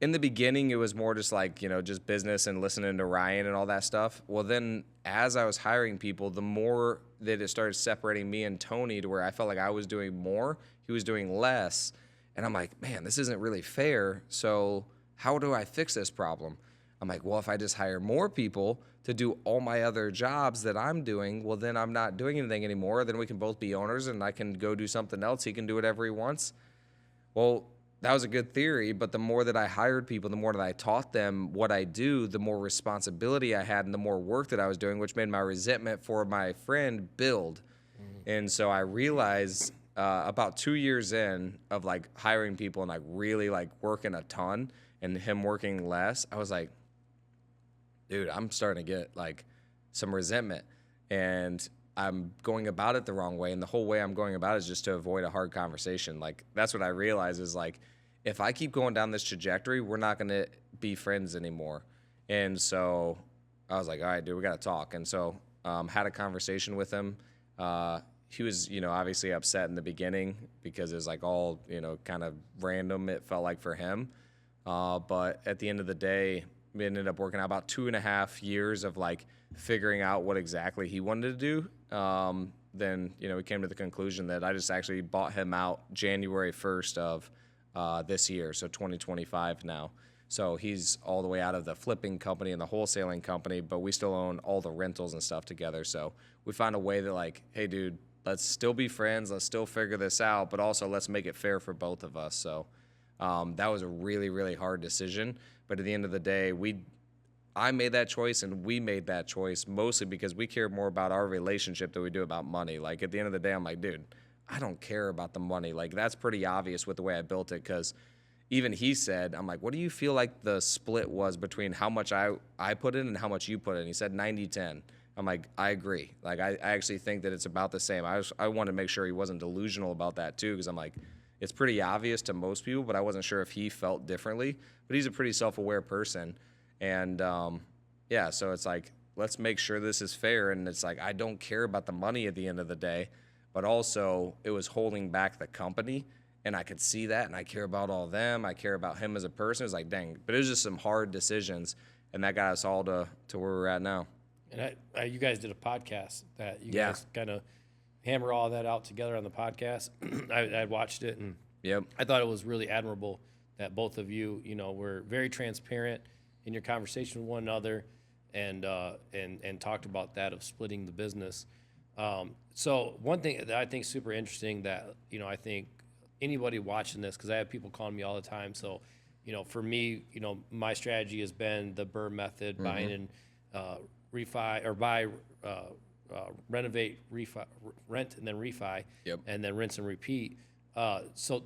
In the beginning, it was more just like, just business and listening to Ryan and all that stuff. Well, then as I was hiring people, the more that it started separating me and Tony to where I felt like I was doing more, he was doing less. And I'm like, man, this isn't really fair. So how do I fix this problem? I'm like, well, if I just hire more people to do all my other jobs that I'm doing, well, then I'm not doing anything anymore. Then we can both be owners, and I can go do something else. He can do whatever he wants. Well, that was a good theory, but the more that I hired people, the more that I taught them what I do, the more responsibility I had and the more work that I was doing, which made my resentment for my friend build. Mm-hmm. And so I realized about 2 years in of like hiring people and like really like working a ton and him working less, I was like, dude, I'm starting to get like some resentment, and I'm going about it the wrong way. And the whole way I'm going about it is just to avoid a hard conversation. Like, that's what I realize is like, if I keep going down this trajectory, we're not going to be friends anymore. And so I was like, all right, dude, we got to talk. And so had a conversation with him. He was, obviously upset in the beginning because it was like all, kind of random, it felt like for him. But at the end of the day, we ended up working out about 2.5 years of like figuring out what exactly he wanted to do. Then, we came to the conclusion that I just actually bought him out January 1st of this year, so 2025 now. So he's all the way out of the flipping company and the wholesaling company, but we still own all the rentals and stuff together. So we found a way that like, hey, dude, let's still be friends. Let's still figure this out, but also let's make it fair for both of us. So that was a really, really hard decision. But at the end of the day, I made that choice, and we made that choice mostly because we care more about our relationship than we do about money. Like, at the end of the day, I'm like, dude, I don't care about the money. Like, that's pretty obvious with the way I built it, because even he said, I'm like, what do you feel like the split was between how much I put in and how much you put in? He said 90-10. I'm like, I agree. Like, I actually think that it's about the same. I wanted to make sure he wasn't delusional about that too, because I'm like, it's pretty obvious to most people, but I wasn't sure if he felt differently. But he's a pretty self-aware person. And, so it's like, let's make sure this is fair. And it's like, I don't care about the money at the end of the day, but also it was holding back the company. And I could see that, and I care about all of them. I care about him as a person. It was like, dang. But it was just some hard decisions, and that got us all to where we're at now.
And you guys did a podcast that you guys kind of hammer all that out together on the podcast. I watched it, and
Yep.
I thought it was really admirable that both of you, were very transparent in your conversation with one another, and talked about that of splitting the business. So one thing that I think is super interesting that, I think anybody watching this, because I have people calling me all the time. So, for me, my strategy has been the Burr method, buying and refi, or buy, renovate, refi, rent, and then refi,
Yep.
and then rinse and repeat. So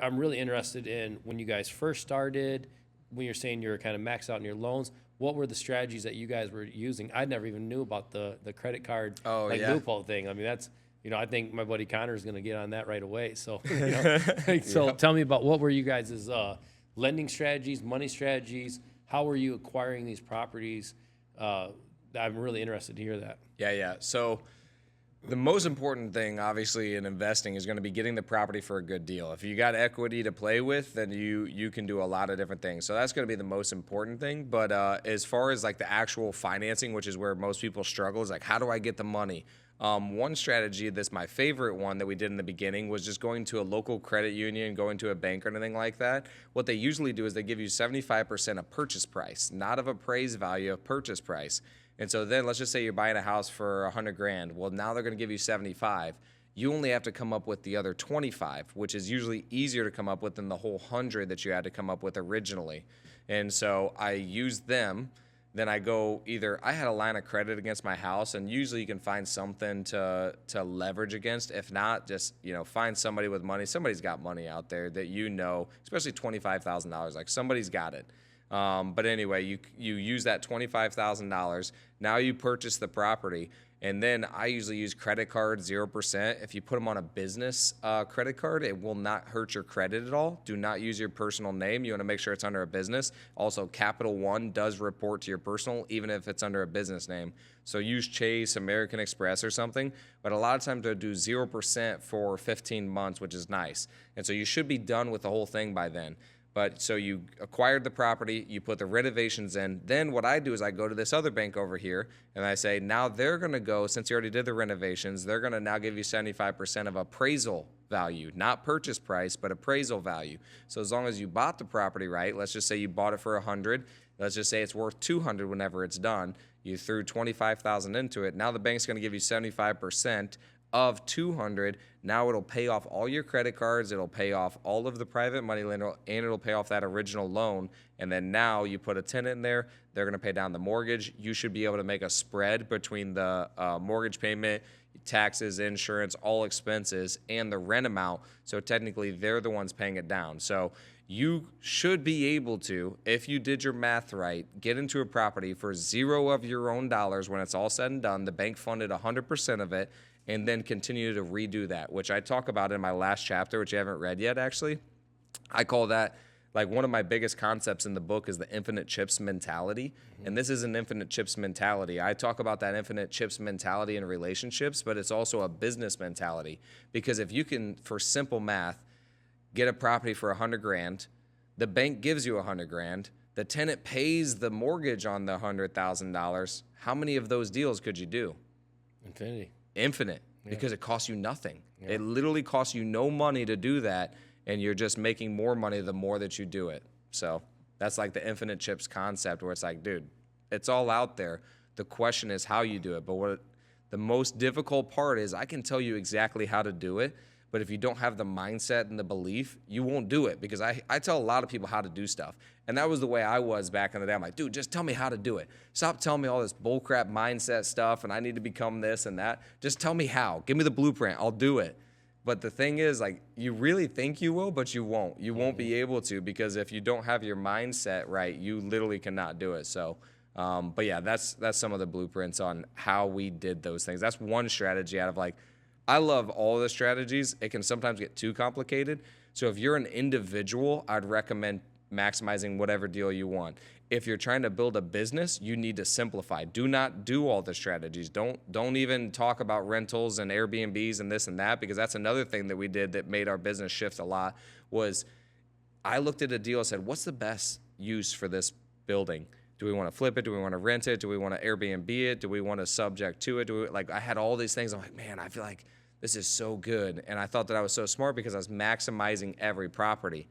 I'm really interested in when you guys first started, when you're saying you're kind of maxed out in your loans, what were the strategies that you guys were using? I never even knew about the credit card loophole thing. I mean, that's, I think my buddy Connor is going to get on that right away. So, so tell me about what were you guys' lending strategies, money strategies? How were you acquiring these properties? I'm really interested to hear that.
Yeah. So the most important thing, obviously, in investing is going to be getting the property for a good deal. If you got equity to play with, then you can do a lot of different things. So that's going to be the most important thing. But as far as like the actual financing, which is where most people struggle, is like, how do I get the money? One strategy that's my favorite one that we did in the beginning was just going to a local credit union, going to a bank or anything like that. What they usually do is they give you 75% of purchase price, not of appraised value, of purchase price. And so then let's just say you're buying a house for $100,000. Well, now they're going to give you 75. You only have to come up with the other 25, which is usually easier to come up with than the whole 100 that you had to come up with originally. And so I used them. Then I go I had a line of credit against my house, and usually you can find something to leverage against. If not, just, find somebody with money. Somebody's got money out there that especially $25,000. Like, somebody's got it. But anyway, you use that $25,000. Now you purchase the property, and then I usually use credit card 0%. If you put them on a business credit card, it will not hurt your credit at all. Do not use your personal name. You want to make sure it's under a business. Also, Capital One does report to your personal, even if it's under a business name. So use Chase, American Express, or something. But a lot of times they'll do 0% for 15 months, which is nice. And so you should be done with the whole thing by then. But so you acquired the property, you put the renovations in. Then what I do is I go to this other bank over here, and I say, now they're going to go, since you already did the renovations, they're going to now give you 75% of appraisal value, not purchase price, but appraisal value. So as long as you bought the property right, let's just say you bought it for 100, let's just say it's worth 200 whenever it's done. You threw 25,000 into it. Now the bank's going to give you 75% of 200. Now it'll pay off all your credit cards, it'll pay off all of the private money lender, and it'll pay off that original loan. And then now you put a tenant in there, they're going to pay down the mortgage. You should be able to make a spread between the mortgage payment, taxes, insurance, all expenses, and the rent amount. So technically they're the ones paying it down. So you should be able to, if you did your math right, get into a property for $0 of your own dollars when it's all said and done. The bank funded 100% of it, and then continue to redo that, which I talk about in my last chapter, which you haven't read yet, actually. I call that, like, one of my biggest concepts in the book is the infinite chips mentality. And this is an infinite chips mentality. I talk about that infinite chips mentality in relationships, but it's also a business mentality. Because if you can, for simple math, get a property for $100,000, the bank gives you $100,000, the tenant pays the mortgage on the $100,000, how many of those deals could you do? Infinite, because it costs you nothing. It literally costs you no money to do that, and you're just making more money the more that you do it. So that's like the infinite chips concept, where it's like, dude, it's all out there. The question is how you do it. But the most difficult part is, I can tell you exactly how to do it, but if you don't have the mindset and the belief, you won't do it. Because I tell a lot of people how to do stuff. And that was the way I was back in the day. I'm like, dude, just tell me how to do it. Stop telling me all this bullcrap mindset stuff and I need to become this and that. Just tell me how. Give me the blueprint. I'll do it. But the thing is, like, you really think you will, but you won't. You won't be able to, because if you don't have your mindset right, you literally cannot do it. So, but yeah, that's some of the blueprints on how we did those things. That's one strategy out of, like, I love all the strategies. It can sometimes get too complicated. So if you're an individual, I'd recommend maximizing whatever deal you want. If you're trying to build a business, you need to simplify. Do not do all the strategies. Don't even talk about rentals and Airbnbs and this and that, because that's another thing that we did that made our business shift a lot. Was I looked at a deal and said, what's the best use for this building? Do we want to flip it? Do we want to rent it? Do we want to Airbnb it? Do we want to subject to it? I had all these things. I'm like, man, I feel like this is so good. And I thought that I was so smart because I was maximizing every property.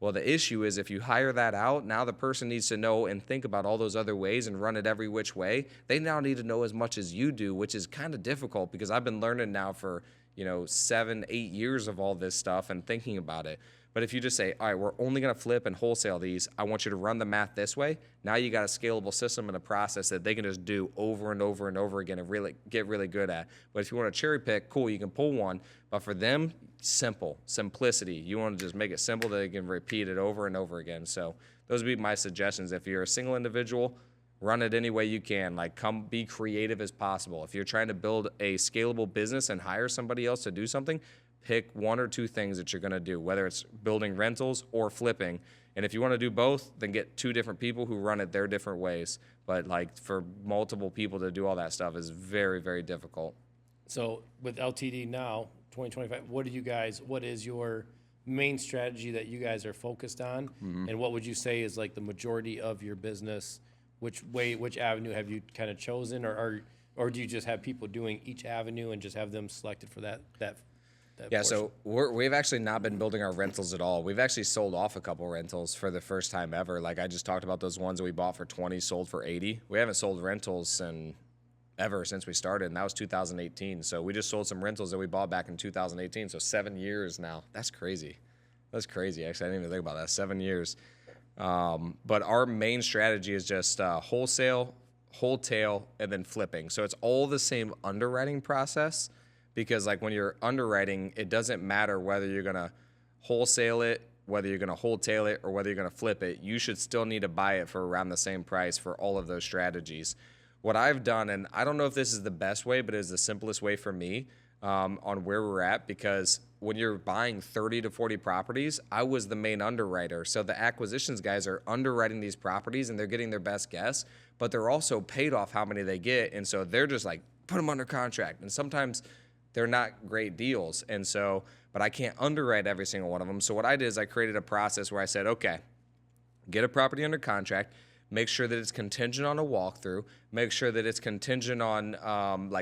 Well, the issue is if you hire that out, now the person needs to know and think about all those other ways and run it every which way. They now need to know as much as you do, which is kind of difficult because I've been learning now for, 7, 8 years of all this stuff and thinking about it. But if you just say, all right, we're only going to flip and wholesale these, I want you to run the math this way. Now you got a scalable system and a process that they can just do over and over and over again and really get really good at. But if you want to cherry pick, cool, you can pull one. But for them, simplicity. You want to just make it simple that they can repeat it over and over again. So those would be my suggestions. If you're a single individual, run it any way you can. Come be creative as possible. If you're trying to build a scalable business and hire somebody else to do something, pick one or two things that you're going to do, whether it's building rentals or flipping. And if you want to do both, then get two different people who run it their different ways. But for multiple people to do all that stuff is very, very difficult.
So with LTD now, 2025, what is your main strategy that you guys are focused on? Mm-hmm. And what would you say is the majority of your business? Which avenue have you kind of chosen, or do you just have people doing each avenue and just have them selected for that
Yeah,
portion?
so we've actually not been building our rentals at all. We've actually sold off a couple rentals for the first time ever. I just talked about those ones that we bought for 20, sold for 80. We haven't sold rentals ever since we started, and that was 2018. So we just sold some rentals that we bought back in 2018. So 7 years now. That's crazy. Actually, I didn't even think about that. 7 years. But our main strategy is just wholesale, and then flipping. So it's all the same underwriting process. Because when you're underwriting, it doesn't matter whether you're going to wholesale it, whether you're going to wholetail it, or whether you're going to flip it. You should still need to buy it for around the same price for all of those strategies. What I've done, and I don't know if this is the best way, but it is the simplest way for me on where we're at, because when you're buying 30 to 40 properties, I was the main underwriter. So the acquisitions guys are underwriting these properties, and they're getting their best guess, but they're also paid off how many they get. And so they're just put them under contract. And sometimes they're not great deals. And so, but I can't underwrite every single one of them. So what I did is I created a process where I said, okay, get a property under contract, make sure that it's contingent on a walkthrough, make sure that it's contingent on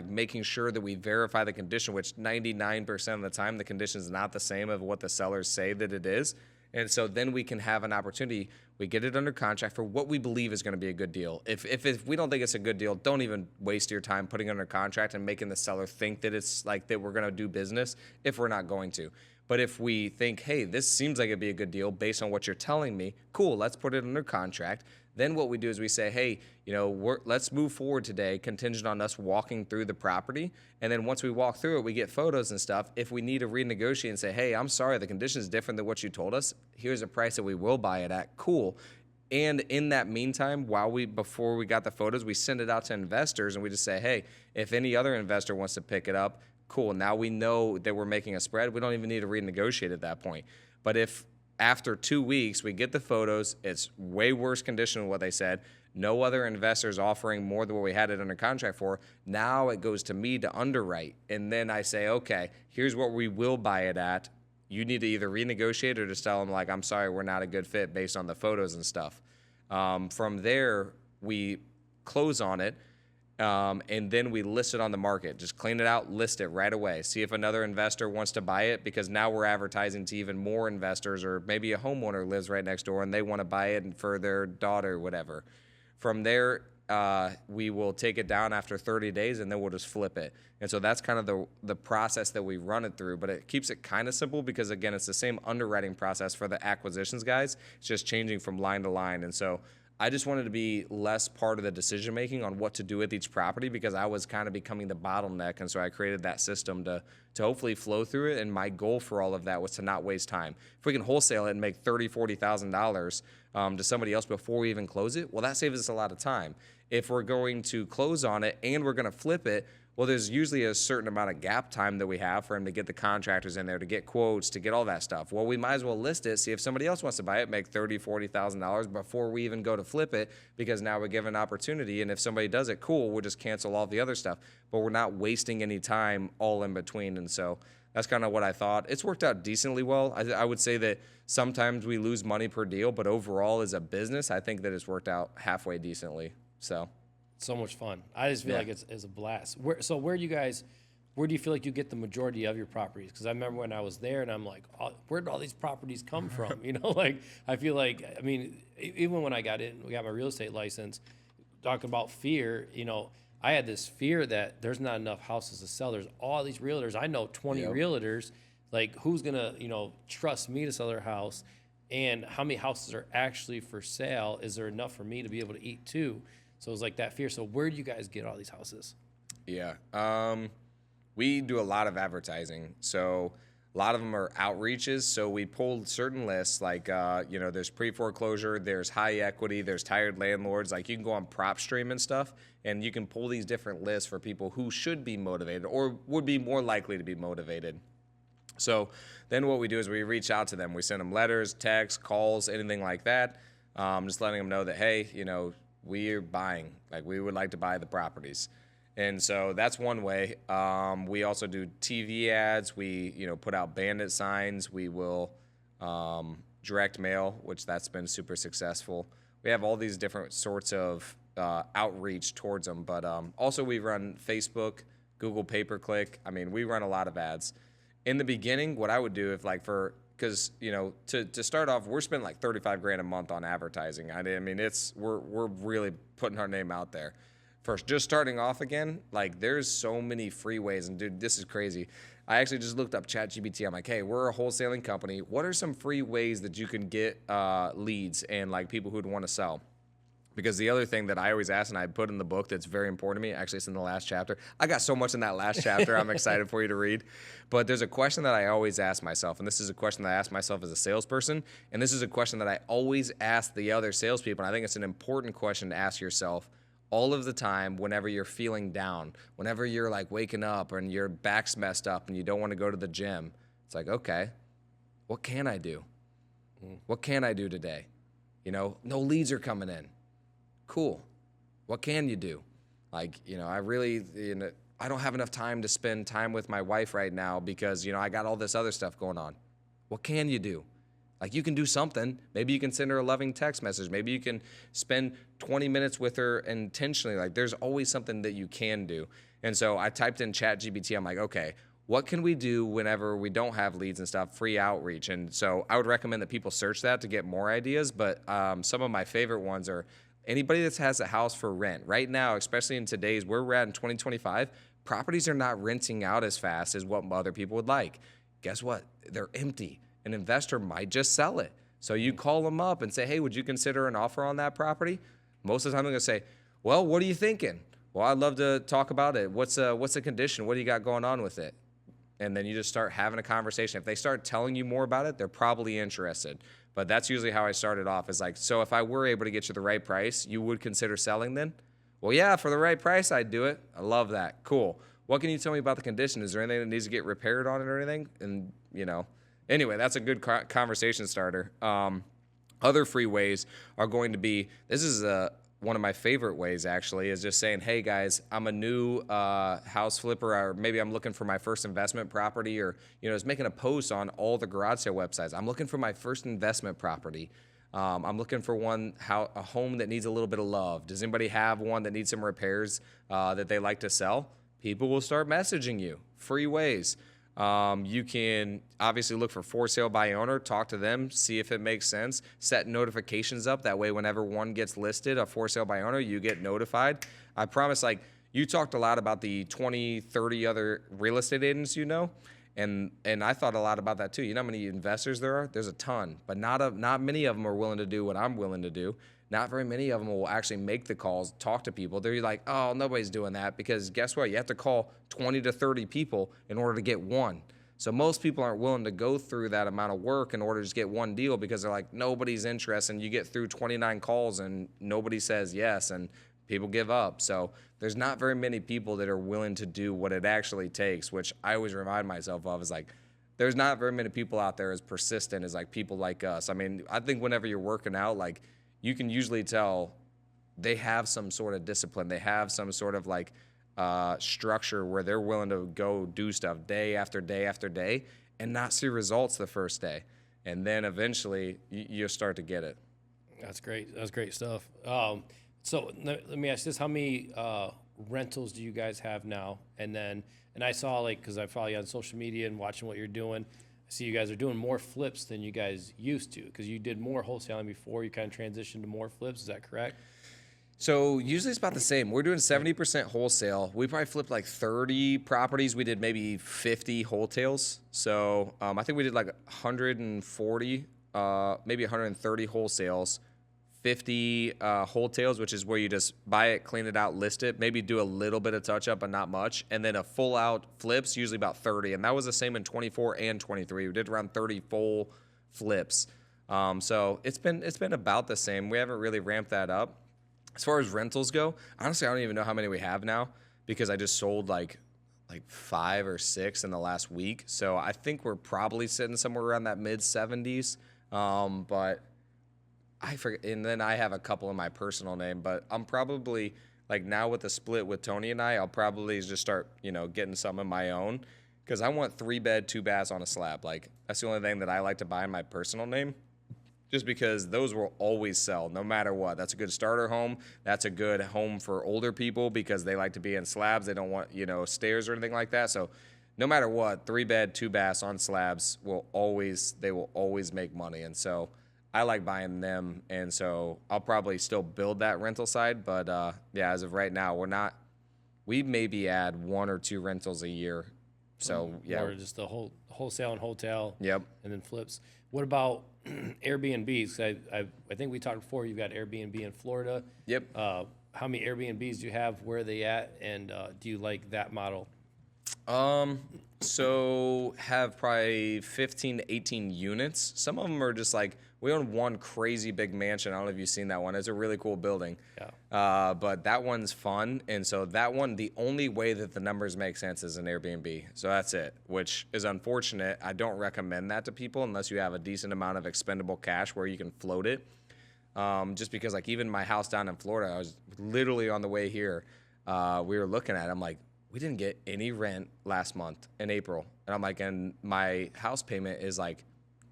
making sure that we verify the condition, which 99% of the time the condition is not the same of what the sellers say that it is. And so then we can have an opportunity. We get it under contract for what we believe is going to be a good deal. If we don't think it's a good deal, don't even waste your time putting it under contract and making the seller think that it's that we're going to do business if we're not going to. But if we think, hey, this seems like it'd be a good deal based on what you're telling me, cool, let's put it under contract. Then what we do is we say, hey, let's move forward today, contingent on us walking through the property. And then once we walk through it, we get photos and stuff. If we need to renegotiate and say, hey, I'm sorry, the condition is different than what you told us. Here's a price that we will buy it at. Cool. And in that meantime, before we got the photos, we send it out to investors and we just say, hey, if any other investor wants to pick it up, cool. Now we know that we're making a spread. We don't even need to renegotiate at that point. But if after 2 weeks, we get the photos, it's way worse condition than what they said, no other investors offering more than what we had it under contract for, now it goes to me to underwrite. And then I say, okay, here's what we will buy it at. You need to either renegotiate or just tell them, I'm sorry, we're not a good fit based on the photos and stuff. From there, we close on it. And then we list it on the market. Just clean it out, list it right away. See if another investor wants to buy it, because now we're advertising to even more investors, or maybe a homeowner lives right next door and they want to buy it for their daughter, whatever. From there, we will take it down after 30 days and then we'll just flip it. And so that's kind of the process that we run it through, but it keeps it kind of simple because, again, it's the same underwriting process for the acquisitions guys. It's just changing from line to line. And so I just wanted to be less part of the decision making on what to do with each property, because I was kind of becoming the bottleneck. And so I created that system to hopefully flow through it. And my goal for all of that was to not waste time. If we can wholesale it and make $30,000, $40,000 to somebody else before we even close it, well, that saves us a lot of time. If we're going to close on it and we're going to flip it, well, there's usually a certain amount of gap time that we have for him to get the contractors in there, to get quotes, to get all that stuff. Well, we might as well list it, see if somebody else wants to buy it, make $30,000, $40,000 before we even go to flip it, because now we're given an opportunity. And if somebody does it, cool, we'll just cancel all the other stuff. But we're not wasting any time all in between. And so that's kind of what I thought. It's worked out decently well. I would say that sometimes we lose money per deal, but overall as a business, I think that it's worked out halfway decently. So
much fun. I just feel like it's a blast. Where do you feel like you get the majority of your properties? Because I remember when I was there and I'm like, where did all these properties come from? Like I feel like, I mean, even when I got my real estate license, talking about fear, I had this fear that there's not enough houses to sell. There's all these realtors. I know 20 realtors. Like, who's going to, trust me to sell their house? And how many houses are actually for sale? Is there enough for me to be able to eat too? So it was like that fear. So where do you guys get all these houses?
Yeah. We do a lot of advertising. So a lot of them are outreaches. So we pulled certain lists like, there's pre-foreclosure, there's high equity, there's tired landlords. Like, you can go on PropStream and stuff, and you can pull these different lists for people who should be motivated or would be more likely to be motivated. So then what we do is we reach out to them. We send them letters, texts, calls, anything like that, just letting them know that, hey, we're buying. Like, we would like to buy the properties. And so that's one way. We also do TV ads. We, put out bandit signs. We will direct mail, which that's been super successful. We have all these different sorts of outreach towards them. But also we run Facebook, Google pay-per-click. I mean, we run a lot of ads. In the beginning, what I would do because to start off, we're spending like $35,000 a month on advertising. I mean, we're really putting our name out there. First, just starting off again, like, there's so many free ways, and dude, this is crazy. I actually just looked up ChatGPT. I'm like, hey, we're a wholesaling company. What are some free ways that you can get leads and like people who'd want to sell? Because the other thing that I always ask, and I put in the book that's very important to me, actually it's in the last chapter. I got so much in that last chapter I'm excited for you to read. But there's a question that I always ask myself, and this is a question that I ask myself as a salesperson, and this is a question that I always ask the other salespeople, and I think it's an important question to ask yourself all of the time whenever you're feeling down, whenever you're like waking up and your back's messed up and you don't want to go to the gym. It's like, okay, what can I do? What can I do today? No leads are coming in. Cool. What can you do? Like, I really, I don't have enough time to spend time with my wife right now because, I got all this other stuff going on. What can you do? Like, you can do something. Maybe you can send her a loving text message. Maybe you can spend 20 minutes with her intentionally. Like, there's always something that you can do. And so I typed in ChatGPT. I'm like, okay, what can we do whenever we don't have leads and stuff? Free outreach. And so I would recommend that people search that to get more ideas. But some of my favorite ones are anybody that has a house for rent. Right now, especially in today's, where we're at in 2025, properties are not renting out as fast as what other people would like. Guess what? They're empty. An investor might just sell it. So you call them up and say, hey, would you consider an offer on that property? Most of the time they're going to say, well, what are you thinking? Well, I'd love to talk about it. What's the condition? What do you got going on with it? And then you just start having a conversation. If they start telling you more about it, they're probably interested. But that's usually how I started off, is like, so if I were able to get you the right price, you would consider selling then? Well, yeah, for the right price, I'd do it. I love that. Cool. What can you tell me about the condition? Is there anything that needs to get repaired on it or anything? And, anyway, that's a good conversation starter. Other free ways are going to be, this is one of my favorite ways, actually, is just saying, hey, guys, I'm a new house flipper, or maybe I'm looking for my first investment property, or, just making a post on all the garage sale websites. I'm looking for my first investment property. I'm looking for a home that needs a little bit of love. Does anybody have one that needs some repairs that they like to sell? People will start messaging you. Free ways. You can obviously look for sale by owner, talk to them, see if it makes sense, set notifications up. That way, whenever one gets listed, a for sale by owner, you get notified. I promise, like, you talked a lot about the 20, 30 other real estate agents, and I thought a lot about that too. You know how many investors there are? There's a ton, but not many of them are willing to do what I'm willing to do. Not very many of them will actually make the calls, talk to people. They're like, oh, nobody's doing that, because guess what? You have to call 20 to 30 people in order to get one. So most people aren't willing to go through that amount of work in order to just get one deal, because they're like, nobody's interested. And you get through 29 calls and nobody says yes, and people give up. So there's not very many people that are willing to do what it actually takes, which I always remind myself of, is like, there's not very many people out there as persistent as like people like us. I mean, I think whenever you're working out, like, you can usually tell they have some sort of discipline. They have some sort of like structure where they're willing to go do stuff day after day after day and not see results the first day. And then eventually you'll start to get it.
That's great. That's great stuff. So let me ask this: how many rentals do you guys have now? And I saw, like, because I follow you on social media and watching what you're doing, I see you guys are doing more flips than you guys used to, because you did more wholesaling before. You kind of transitioned to more flips. Is that correct?
So usually it's about the same. We're doing 70% wholesale. We probably flipped like 30 properties. We did maybe 50 wholesales. So I think we did like 140, maybe 130 wholesales, 50 wholesales, which is where you just buy it, clean it out, list it, maybe do a little bit of touch up, but not much. And then a full out flips, usually about 30. And that was the same in 24 and 23. We did around 30 full flips. So it's been about the same. We haven't really ramped that up. As far as rentals go, honestly, I don't even know how many we have now, because I just sold like 5 or 6 in the last week. So I think we're probably sitting somewhere around that mid 70s. But I forget. And then I have a couple in my personal name, but I'm probably, like, now with the split with Tony and I'll probably just start, getting some of my own, because I want 3-bed, 2 baths on a slab. Like, that's the only thing that I like to buy in my personal name, just because those will always sell no matter what. That's a good starter home. That's a good home for older people because they like to be in slabs. They don't want, stairs or anything like that. So no matter what, 3-bed, 2 baths on slabs will always make money. And so I like buying them. And so I'll probably still build that rental side. But as of right now, we maybe add 1 or 2 rentals a year. So
Or just the whole wholesale and hotel.
Yep.
And then flips. What about Airbnbs? I think we talked before. You've got Airbnb in Florida.
Yep.
How many Airbnbs do you have? Where are they at? And do you like that model?
So have probably 15 to 18 units. Some of them are just like, we own one crazy big mansion. I don't know if you've seen that one. It's a really cool building.
Yeah.
But that one's fun. And so that one, the only way that the numbers make sense is an Airbnb. So that's it, which is unfortunate. I don't recommend that to people unless you have a decent amount of expendable cash where you can float it. Just because, like, even my house down in Florida, I was literally on the way here. We were looking at it. I'm like, we didn't get any rent last month in April. And I'm like, and my house payment is like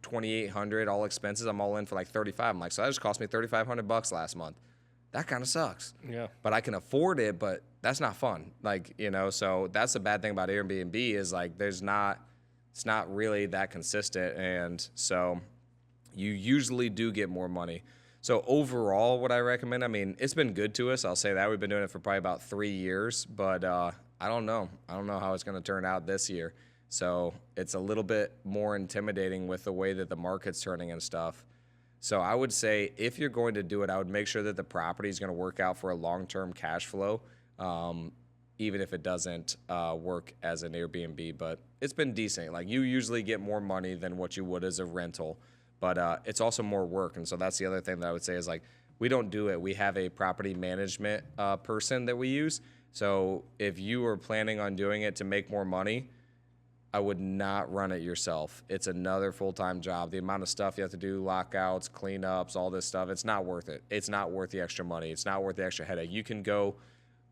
$2,800, all expenses. I'm all in for like $35. I'm like, so that just cost me $3,500 last month. That kind of sucks.
Yeah.
But I can afford it, but that's not fun. Like, so that's the bad thing about Airbnb is, like, it's not really that consistent. And so you usually do get more money. So overall, what I recommend, I mean, it's been good to us. I'll say that. We've been doing it for probably about 3 years, but I don't know. I don't know how it's going to turn out this year. So it's a little bit more intimidating with the way that the market's turning and stuff. So I would say if you're going to do it, I would make sure that the property is going to work out for a long-term cash flow, even if it doesn't work as an Airbnb. But it's been decent. Like, you usually get more money than what you would as a rental, but it's also more work. And so that's the other thing that I would say is, like, we don't do it. We have a property management person that we use. So if you are planning on doing it to make more money, I would not run it yourself. It's another full-time job. The amount of stuff you have to do, lockouts, cleanups, all this stuff, it's not worth it. It's not worth the extra money. It's not worth the extra headache. You can go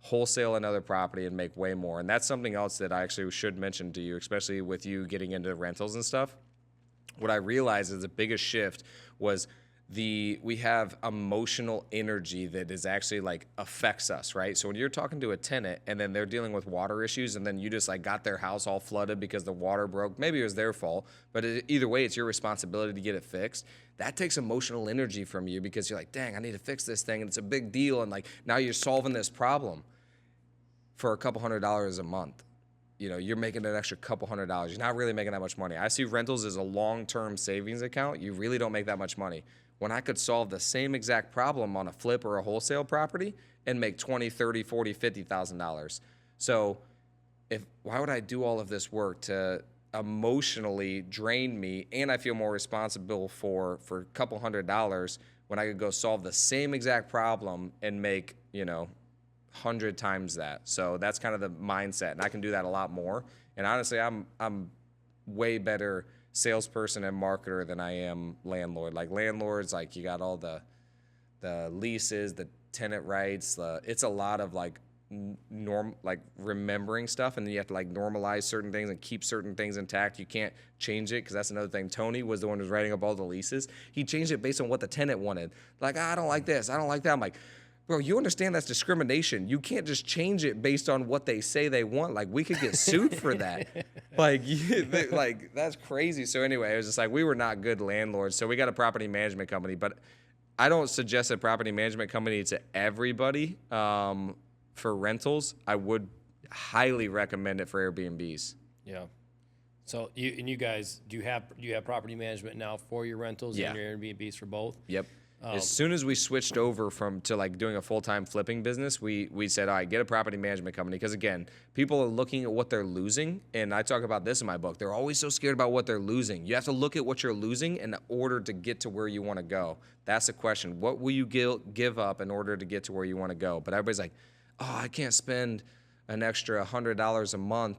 wholesale another property and make way more. And that's something else that I actually should mention to you, especially with you getting into rentals and stuff. What I realized is the biggest shift was we have emotional energy that is actually, like, affects us, right? So when you're talking to a tenant and then they're dealing with water issues and then you just, like, got their house all flooded because the water broke, maybe it was their fault, but either way, it's your responsibility to get it fixed. That takes emotional energy from you because you're like, dang, I need to fix this thing and it's a big deal, and, like, now you're solving this problem for a couple $100s a month. You're making an extra couple $100. You're not really making that much money. I see rentals as a long-term savings account. You really don't make that much money. When I could solve the same exact problem on a flip or a wholesale property and make $20,000, $30,000, $40,000, $50,000. So why would I do all of this work to emotionally drain me, and I feel more responsible for a couple $100s when I could go solve the same exact problem and make, 100 times that. So that's kind of the mindset, and I can do that a lot more. And honestly, I'm way better salesperson and marketer than I am landlord. Like, landlords, like, you got all the leases, the tenant rights, it's a lot of, like, remembering stuff, and then you have to like normalize certain things and keep certain things intact. You can't change it, because that's another thing. Tony was the one who's writing up all the leases. He changed it based on what the tenant wanted. Like, I don't like this, I don't like that. I'm like, bro, you understand that's discrimination. You can't just change it based on what they say they want. Like, we could get sued for that. Like, that's crazy. So anyway, it was just like, we were not good landlords. So we got a property management company, but I don't suggest a property management company to everybody. For rentals, I would highly recommend it for Airbnbs.
Yeah. So you guys, do you have property management now for your rentals and your Airbnbs for both?
Yep. As soon as we switched over to like doing a full-time flipping business, we said, all right, get a property management company. Because again, people are looking at what they're losing. And I talk about this in my book. They're always so scared about what they're losing. You have to look at what you're losing in order to get to where you want to go. That's the question. What will you give up in order to get to where you want to go? But everybody's like, oh, I can't spend an extra $100 a month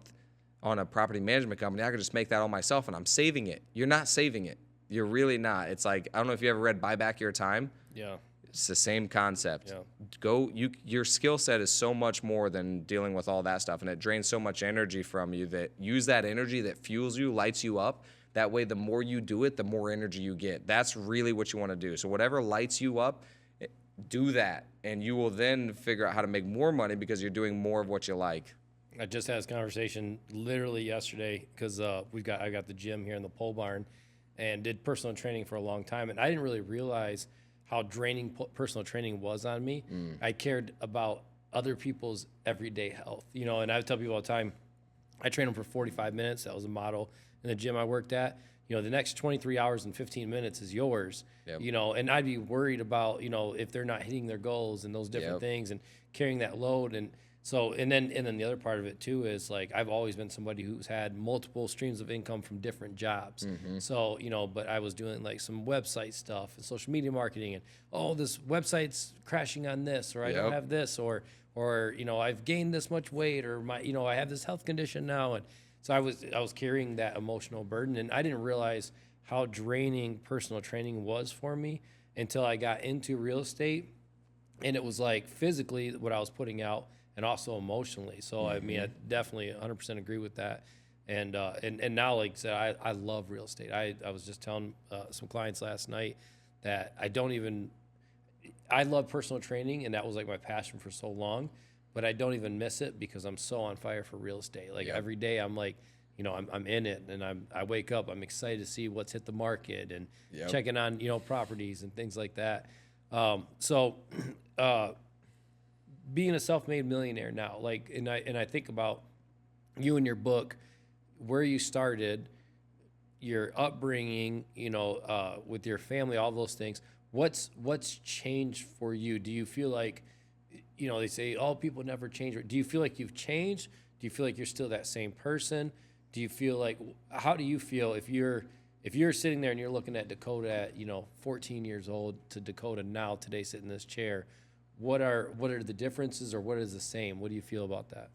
on a property management company. I could just make that all myself, and I'm saving it. You're not saving it. You're really not. It's like, I don't know if you ever read Buy Back Your Time.
Yeah.
It's the same concept.
Yeah.
Your skill set is so much more than dealing with all that stuff, and it drains so much energy from you. That use that energy that fuels you, lights you up. That way, the more you do it, the more energy you get. That's really what you want to do. So whatever lights you up, do that, and you will then figure out how to make more money because you're doing more of what you like.
I just had this conversation literally yesterday because I got the gym here in the pole barn and did personal training for a long time, and I didn't really realize how draining personal training was on me. I cared about other people's everyday health, and I tell people all the time, I trained them for 45 minutes. That was a model in the gym I worked at. The next 23 hours and 15 minutes is yours. Yep. And I'd be worried about, if they're not hitting their goals and those different things and carrying that load. And so, and then the other part of it too is like, I've always been somebody who's had multiple streams of income from different jobs. So, but I was doing like some website stuff and social media marketing and, this website's crashing on this, or I don't have this, or, I've gained this much weight, or I have this health condition now. And so I was carrying that emotional burden, and I didn't realize how draining personal training was for me until I got into real estate, and it was like physically what I was putting out and also emotionally. So I mean, I definitely 100% agree with that. And now, like I said, I love real estate. I was just telling some clients last night that I love personal training, and that was like my passion for so long. But I don't even miss it because I'm so on fire for real estate. Like every day I'm like, I'm in it, and I wake up, I'm excited to see what's hit the market and checking on, properties and things like that. So being a self-made millionaire now, like, and I think about you and your book, where you started, your upbringing, with your family, all those things. What's changed for you? Do you feel like, they say, people never change. Do you feel like you've changed? Do you feel like you're still that same person? Do you feel like, how do you feel if you're sitting there and you're looking at Dakota at, 14 years old to Dakota now today sitting in this chair? What are the differences, or what is the same? What do you feel about that?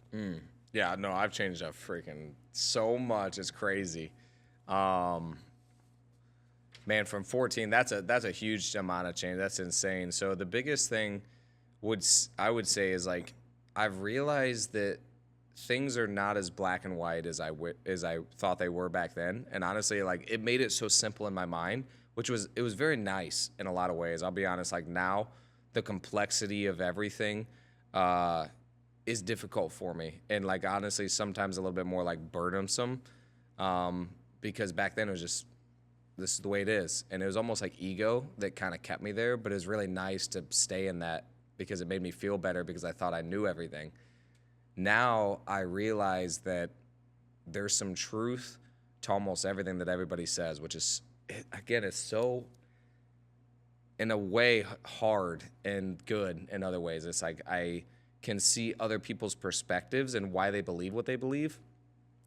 Yeah, no, I've changed up freaking so much. It's crazy. Man, from 14, that's a huge amount of change. That's insane. So the biggest thing I would say is, like, I've realized that things are not as black and white as I thought they were back then. And honestly, like, it made it so simple in my mind, it was very nice in a lot of ways. I'll be honest, like, now the complexity of everything is difficult for me. And, like, honestly, sometimes a little bit more, like, burdensome, because back then it was just, this is the way it is. And it was almost like ego that kind of kept me there, but it was really nice to stay in that because it made me feel better because I thought I knew everything. Now I realize that there's some truth to almost everything that everybody says, which is, again, it's so, in a way, hard and good in other ways. It's like I can see other people's perspectives and why they believe what they believe,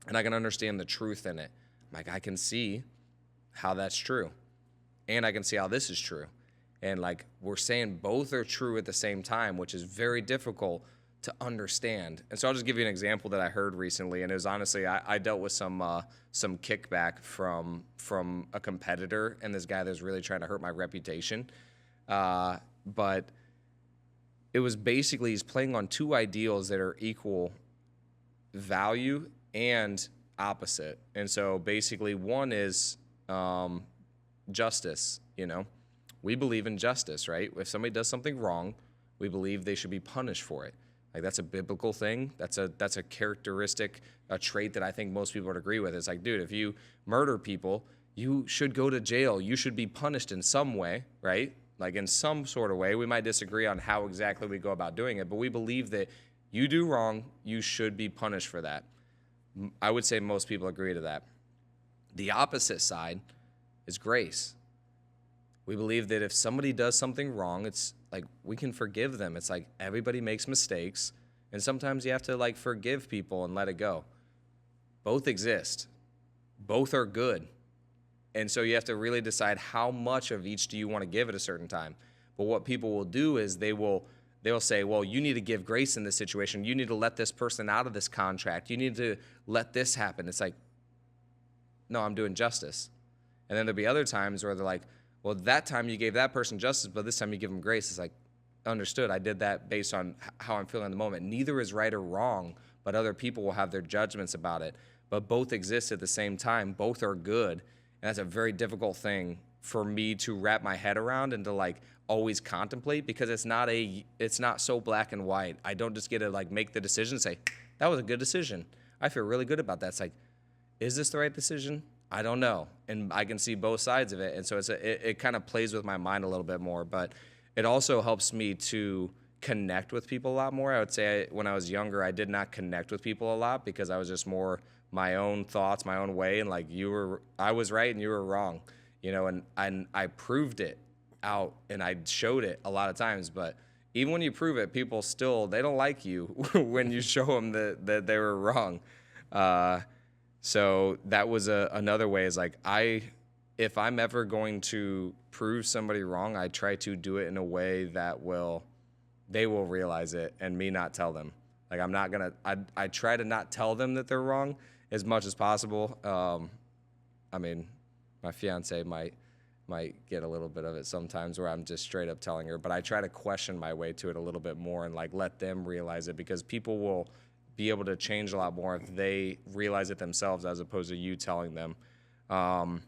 and I can understand the truth in it. Like, I can see how that's true, and I can see how this is true. And, like, we're saying both are true at the same time, which is very difficult to understand. And so I'll just give you an example that I heard recently, and it was honestly, I dealt with some kickback from a competitor and this guy that was really trying to hurt my reputation. But it was basically he's playing on two ideals that are equal value and opposite. And so basically one is justice, you know. We believe in justice, right? If somebody does something wrong, we believe they should be punished for it. Like, that's a biblical thing. That's a characteristic, a trait that I think most people would agree with. It's like, dude, if you murder people, you should go to jail. You should be punished in some way, right? Like, in some sort of way. We might disagree on how exactly we go about doing it, but we believe that you do wrong, you should be punished for that. I would say most people agree to that. The opposite side is grace. We believe that if somebody does something wrong, it's like we can forgive them. It's like everybody makes mistakes, and sometimes you have to like forgive people and let it go. Both exist. Both are good. And so you have to really decide how much of each do you want to give at a certain time. But what people will do is they'll say, well, you need to give grace in this situation. You need to let this person out of this contract. You need to let this happen. It's like, no, I'm doing justice. And then there'll be other times where they're like, well, that time you gave that person justice, but this time you give them grace. It's like, understood. I did that based on how I'm feeling in the moment. Neither is right or wrong, but other people will have their judgments about it. But both exist at the same time. Both are good. And that's a very difficult thing for me to wrap my head around and to like always contemplate, because it's not so black and white. I don't just get to like make the decision and say, that was a good decision. I feel really good about that. It's like, is this the right decision? I don't know. And I can see both sides of it. And so it kind of plays with my mind a little bit more, but it also helps me to connect with people a lot more. I would say when I was younger, I did not connect with people a lot because I was just more my own thoughts, my own way. And like I was right and you were wrong, you know, and I proved it out and I showed it a lot of times. But even when you prove it, people still, they don't like you when you show them that they were wrong. So that was another way is like, if I'm ever going to prove somebody wrong, I try to do it in a way that they will realize it and me not tell them. Like I try to not tell them that they're wrong as much as possible. I mean, my fiance might get a little bit of it sometimes where I'm just straight up telling her, but I try to question my way to it a little bit more and like let them realize it, because people will be able to change a lot more if they realize it themselves as opposed to you telling them. And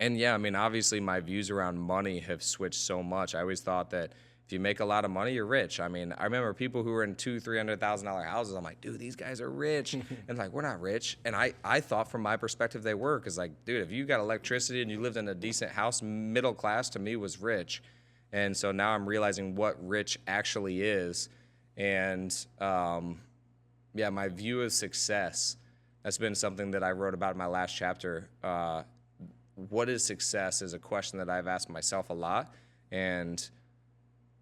yeah, I mean, obviously my views around money have switched so much. I always thought that if you make a lot of money, you're rich. I mean, I remember people who were in $200,000-$300,000 houses. I'm like, dude, these guys are rich. And like, we're not rich. And I thought from my perspective they were, because like, dude, if you got electricity and you lived in a decent house, middle class to me was rich. And so now I'm realizing what rich actually is. And yeah, my view of success, that's been something that I wrote about in my last chapter. What is success is a question that I've asked myself a lot, and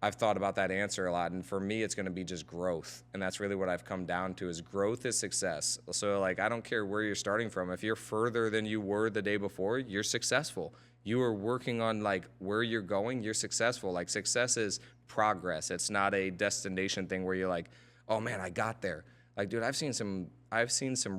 I've thought about that answer a lot. And for me, it's going to be just growth. And that's really what I've come down to, is growth is success. So like, I don't care where you're starting from. If you're further than you were the day before, you're successful. You are working on like where you're going, you're successful. Like, success is progress. It's not a destination thing where you're like, oh man, I got there. Like, dude, I've seen some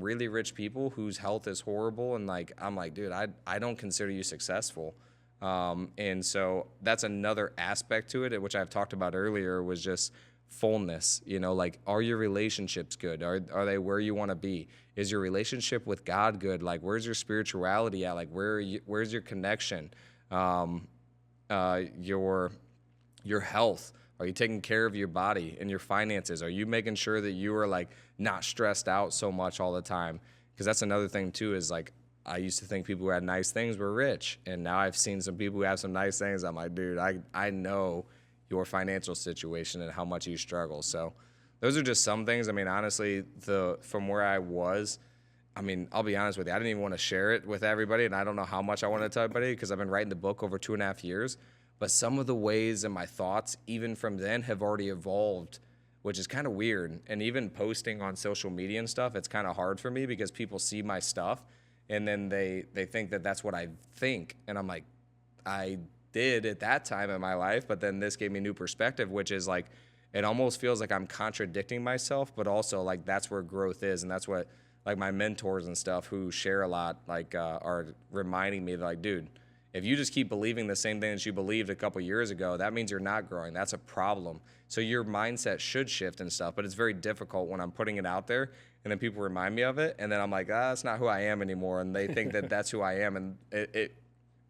really rich people whose health is horrible, and like, I'm like, dude, I don't consider you successful. And so that's another aspect to it, which I've talked about earlier, was just fullness. You know, like, are your relationships good? Are they where you want to be? Is your relationship with God good? Like, where's your spirituality at? Like, where's your connection? Your health. Are you taking care of your body and your finances? Are you making sure that you are like not stressed out so much all the time? Because that's another thing too, is like, I used to think people who had nice things were rich. And now I've seen some people who have some nice things. I'm like, dude, I know your financial situation and how much you struggle. So those are just some things. I mean, honestly, from where I was, I mean, I'll be honest with you, I didn't even want to share it with everybody. And I don't know how much I want to tell everybody, because I've been writing the book over 2.5 years. But some of the ways and my thoughts, even from then, have already evolved, which is kind of weird. And even posting on social media and stuff, it's kind of hard for me, because people see my stuff and then they think that that's what I think. And I'm like, I did at that time in my life, but then this gave me new perspective, which is like, it almost feels like I'm contradicting myself, but also like that's where growth is. And that's what like my mentors and stuff who share a lot, like are reminding me that, like, dude, If you just keep believing the same thing that you believed a couple years ago, that means you're not growing. That's a problem. So your mindset should shift and stuff, but it's very difficult when I'm putting it out there and then people remind me of it, and then I'm like, that's not who I am anymore, and they think that that's who I am, and it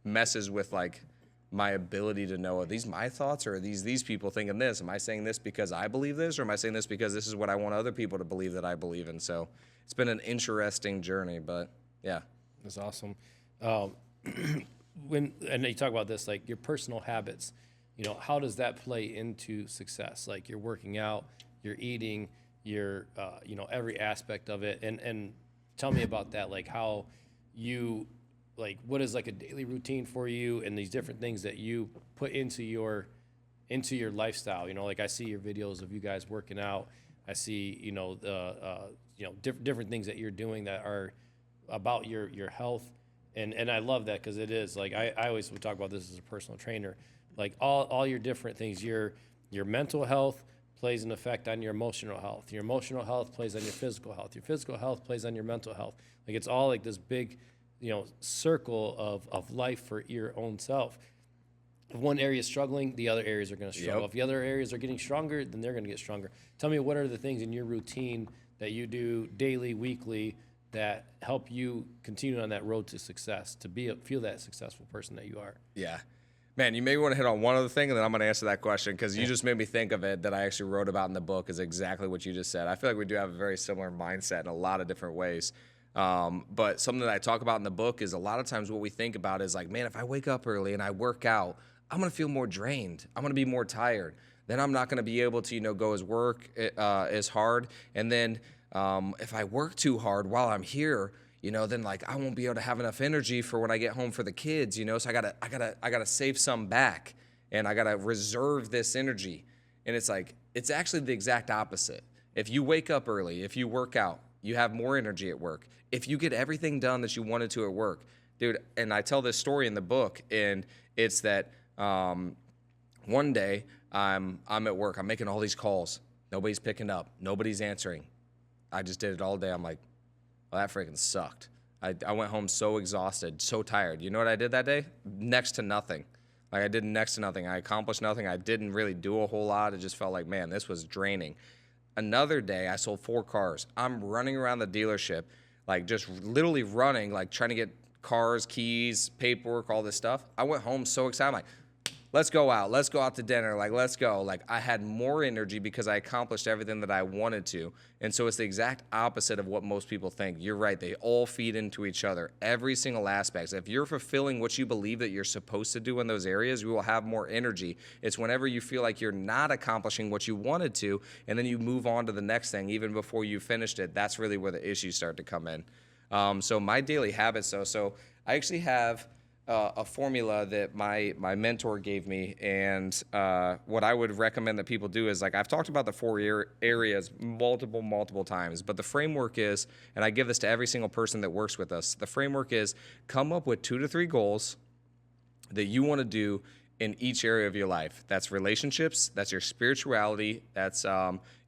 messes with like my ability to know, are these my thoughts, or are these people thinking this? Am I saying this because I believe this, or am I saying this because this is what I want other people to believe that I believe in? So it's been an interesting journey, but yeah.
That's awesome. And you talk about this, like your personal habits, how does that play into success? Like you're working out, you're eating, you're, every aspect of it. And tell me about that, like how you, like what is like a daily routine for you and these different things that you put into your lifestyle. Like I see your videos of you guys working out. I see, different things that you're doing that are about your health. And I love that, because it is like I always would talk about this as a personal trainer, like all your different things. Your mental health plays an effect on your emotional health. Your emotional health plays on your physical health. Your physical health plays on your mental health. Like it's all like this big, circle of life for your own self. If one area is struggling, the other areas are going to struggle.
Yep.
If the other areas are getting stronger, then they're going to get stronger. Tell me, what are the things in your routine that you do daily, weekly, that help you continue on that road to success, to feel that successful person that you are?
Yeah. Man, you may want to hit on one other thing, and then I'm going to answer that question, because you just made me think of it, that I actually wrote about in the book, is exactly what you just said. I feel like we do have a very similar mindset in a lot of different ways. But something that I talk about in the book is a lot of times what we think about is like, man, if I wake up early and I work out, I'm going to feel more drained. I'm going to be more tired. Then I'm not going to be able to, go as hard. And then if I work too hard while I'm here, then like I won't be able to have enough energy for when I get home for the kids, so I gotta save some back, and I gotta reserve this energy. And it's like, it's actually the exact opposite. If you wake up early, if you work out, you have more energy at work. If you get everything done that you wanted to at work, dude, and I tell this story in the book, and it's that one day I'm at work, I'm making all these calls, nobody's picking up, nobody's answering. I just did it all day. I'm like, well, that freaking sucked. I went home so exhausted, so tired. You know what I did that day? Next to nothing. Like I did next to nothing. I accomplished nothing. I didn't really do a whole lot. It just felt like, man, this was draining. Another day, I sold 4 cars. I'm running around the dealership, like just literally running, like trying to get cars, keys, paperwork, all this stuff. I went home so excited. I'm like, let's go out to dinner, like let's go. Like I had more energy because I accomplished everything that I wanted to. And so it's the exact opposite of what most people think. You're right, they all feed into each other, every single aspect. If you're fulfilling what you believe that you're supposed to do in those areas, you will have more energy. It's whenever you feel like you're not accomplishing what you wanted to, and then you move on to the next thing even before you finished it, that's really where the issues start to come in. So my daily habits though, so I actually have a formula that my mentor gave me, and what I would recommend that people do is, like, I've talked about the 4 areas multiple times, but the framework is, and I give this to every single person that works with us, the framework is come up with 2 to 3 goals that you want to do in each area of your life. That's relationships, that's your spirituality, that's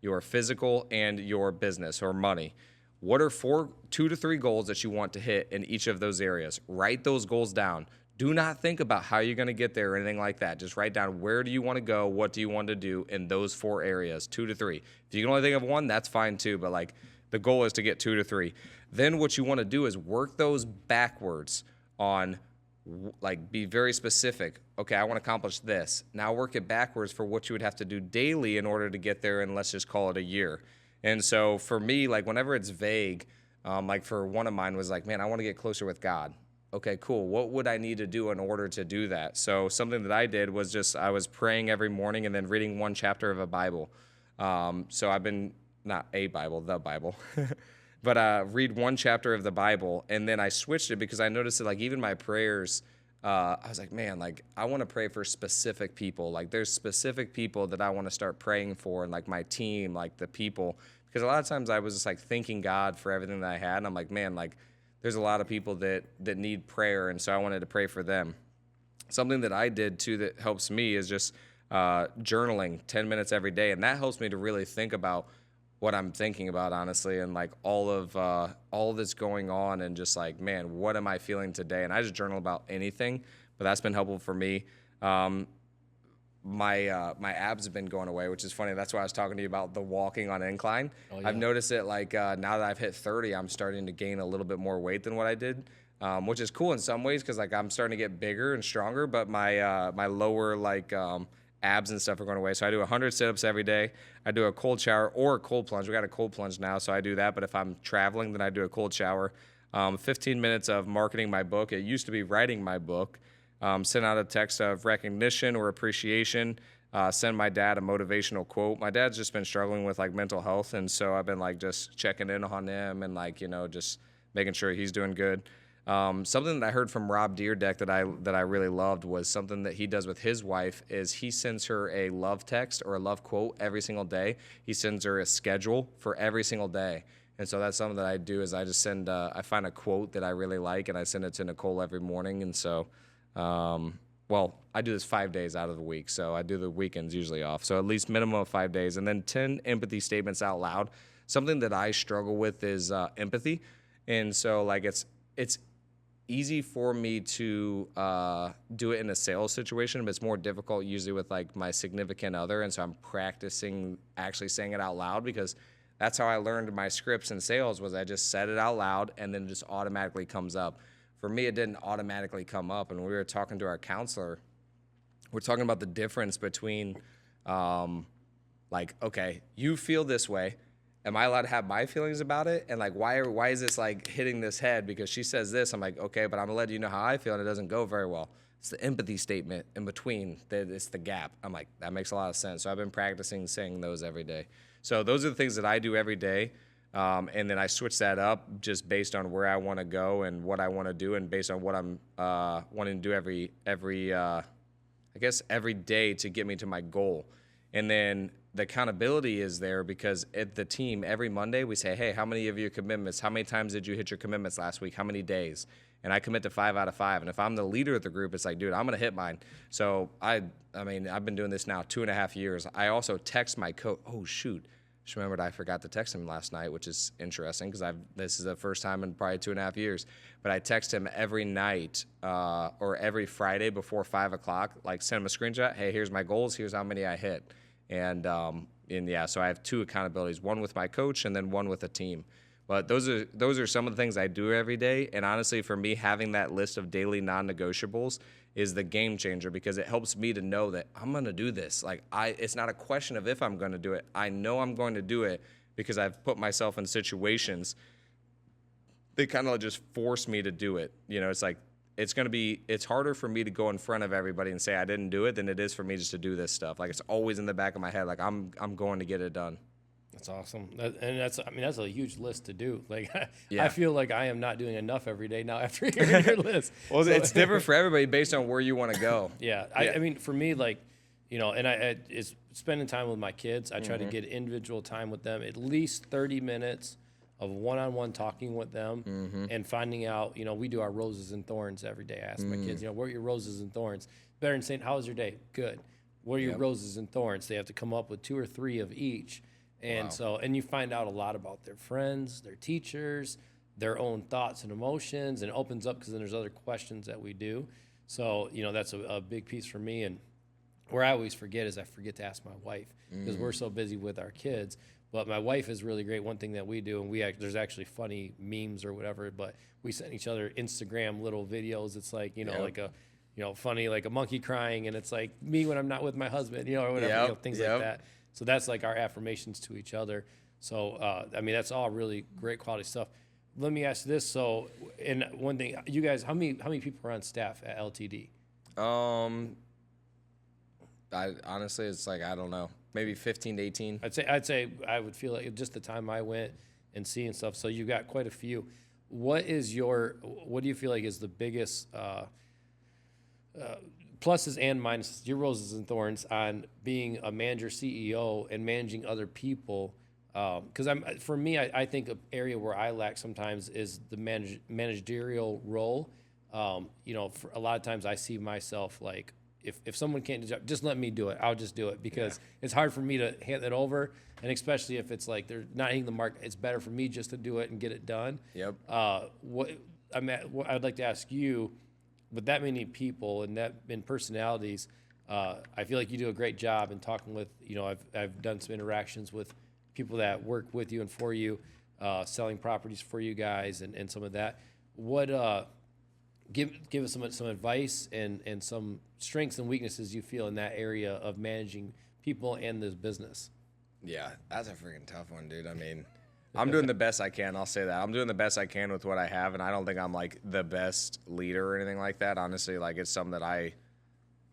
your physical, and your business or money. What are 2 to 3 goals that you want to hit in each of those areas? Write those goals down. Do not think about how you're going to get there or anything like that. Just write down, where do you want to go? What do you want to do in those 4 areas, 2 to 3. If you can only think of 1, that's fine too, but like the goal is to get 2 to 3. Then what you want to do is work those backwards on, like, be very specific. Okay, I want to accomplish this. Now work it backwards for what you would have to do daily in order to get there, and let's just call it a year. And so for me, like whenever it's vague, like for one of mine was like, man, I want to get closer with God. Okay, cool. What would I need to do in order to do that? So something that I did was just, I was praying every morning and then reading 1 chapter of a Bible. So I've been, not a Bible, the Bible, but read 1 chapter of the Bible. And then I switched it because I noticed that like even my prayers, I was like, man, like I want to pray for specific people. Like there's specific people that I want to start praying for, and like my team, like the people, because a lot of times I was just like thanking God for everything that I had. And I'm like, man, like there's a lot of people that need prayer. And so I wanted to pray for them. Something that I did too that helps me is just journaling 10 minutes every day. And that helps me to really think about what I'm thinking about, honestly, and like all that's going on, and just like, man, what am I feeling today? And I just journal about anything, but that's been helpful for me. My abs have been going away, which is funny. That's why I was talking to you about the walking on incline.
Oh, yeah.
I've noticed it like now that I've hit 30, I'm starting to gain a little bit more weight than what I did, which is cool in some ways because like I'm starting to get bigger and stronger, but my lower like abs and stuff are going away. So I do 100 sit-ups every day. I do a cold shower or a cold plunge. We got a cold plunge now, so I do that. But if I'm traveling, then I do a cold shower. 15 minutes of marketing my book. It used to be writing my book. Send out a text of recognition or appreciation. Send my dad a motivational quote. My dad's just been struggling with like mental health, and so I've been like just checking in on him and like just making sure he's doing good. Something that I heard from Rob Deerdeck that I really loved was something that he does with his wife is he sends her a love text or a love quote every single day. He sends her a schedule for every single day. And so that's something that I do is I just send I find a quote that I really like and I send it to Nicole every morning. And so well, I do this 5 days out of the week, so I do the weekends usually off. So at least minimum of 5 days, and then 10 empathy statements out loud. Something that I struggle with is empathy, and so like it's easy for me to do it in a sales situation, but it's more difficult usually with like my significant other, and so I'm practicing actually saying it out loud because that's how I learned my scripts in sales was I just said it out loud and then it just automatically comes up. For me, it didn't automatically come up. And when we were talking to our counselor, we're talking about the difference between, like, okay, you feel this way. Am I allowed to have my feelings about it? And like, why is this like hitting this head? Because she says this. I'm like, okay, but I'm gonna let you know how I feel, and it doesn't go very well. It's the empathy statement in between. It's the gap. I'm like, that makes a lot of sense. So I've been practicing saying those every day. So those are the things that I do every day. And then I switch that up just based on where I want to go and what I want to do and based on what I'm wanting to do every day to get me to my goal. And then the accountability is there because at the team, every Monday we say, hey, how many of your commitments, how many times did you hit your commitments last week? How many days? And I commit to 5 out of 5. And if I'm the leader of the group, it's like, dude, I'm going to hit mine. So I mean, I've been doing this now 2.5 years. I also text my coach, oh, shoot. Just remembered I forgot to text him last night, which is interesting because this is the first time in probably 2.5 years. But I text him every night or every Friday before 5 o'clock, like send him a screenshot. Hey, here's my goals. Here's how many I hit. And yeah, so I have 2 accountabilities, one with my coach and then one with a team. But those are some of the things I do every day. And honestly, for me, having that list of daily non-negotiables is the game changer because it helps me to know that I'm going to do this. Like it's not a question of if I'm going to do it. I know I'm going to do it because I've put myself in situations that kind of just force me to do it. It's like it's harder for me to go in front of everybody and say I didn't do it than it is for me just to do this stuff. Like it's always in the back of my head. Like I'm going to get it done.
That's awesome. And that's a huge list to do. Like,
Yeah.
I feel like I am not doing enough every day now after hearing your list.
Well, it's different for everybody based on where you want to go.
Yeah. I mean, for me, like, and it's spending time with my kids. I try to get individual time with them, at least 30 minutes of one-on-one talking with them and finding out, we do our roses and thorns every day. I ask my kids, what are your roses and thorns? Better than saying, how was your day? Good. What are your roses and thorns? They have to come up with 2 or 3 of each. And and you find out a lot about their friends, their teachers, their own thoughts and emotions, and it opens up because then there's other questions that we do. So, that's a big piece for me. And where I always forget is I forget to ask my wife because we're so busy with our kids. But my wife is really great. One thing that we do, and there's actually funny memes or whatever, but we send each other Instagram little videos. It's like, like a, funny, like a monkey crying, and it's like me when I'm not with my husband, or whatever, things like that. So that's like our affirmations to each other. So, I mean, that's all really great quality stuff. Let me ask this. So, and one thing, you guys, how many people are on staff at LTD?
Honestly, it's like, I don't know, maybe 15 to 18.
I'd say I would feel like just the time I went and seeing stuff. So you've got quite a few. What do you feel like is the biggest, pluses and minuses, your roses and thorns on being a manager, CEO, and managing other people? Because for me, I think an area where I lack sometimes is the managerial role. For a lot of times I see myself like, if someone can't do the job, just let me do it. I'll just do it because it's hard for me to hand it over, and especially if it's like they're not hitting the mark, it's better for me just to do it and get it done.
Yep.
I'd like to ask you, with that many people and personalities, I feel like you do a great job in talking with, I've done some interactions with people that work with you and for you, selling properties for you guys and some of that. What, give us some advice and some strengths and weaknesses you feel in that area of managing people and this business.
Yeah, that's a freaking tough one, dude. I mean, I'm doing the best I can. I'll say that. I'm doing the best I can with what I have, and I don't think I'm like the best leader or anything like that. Honestly, like it's something that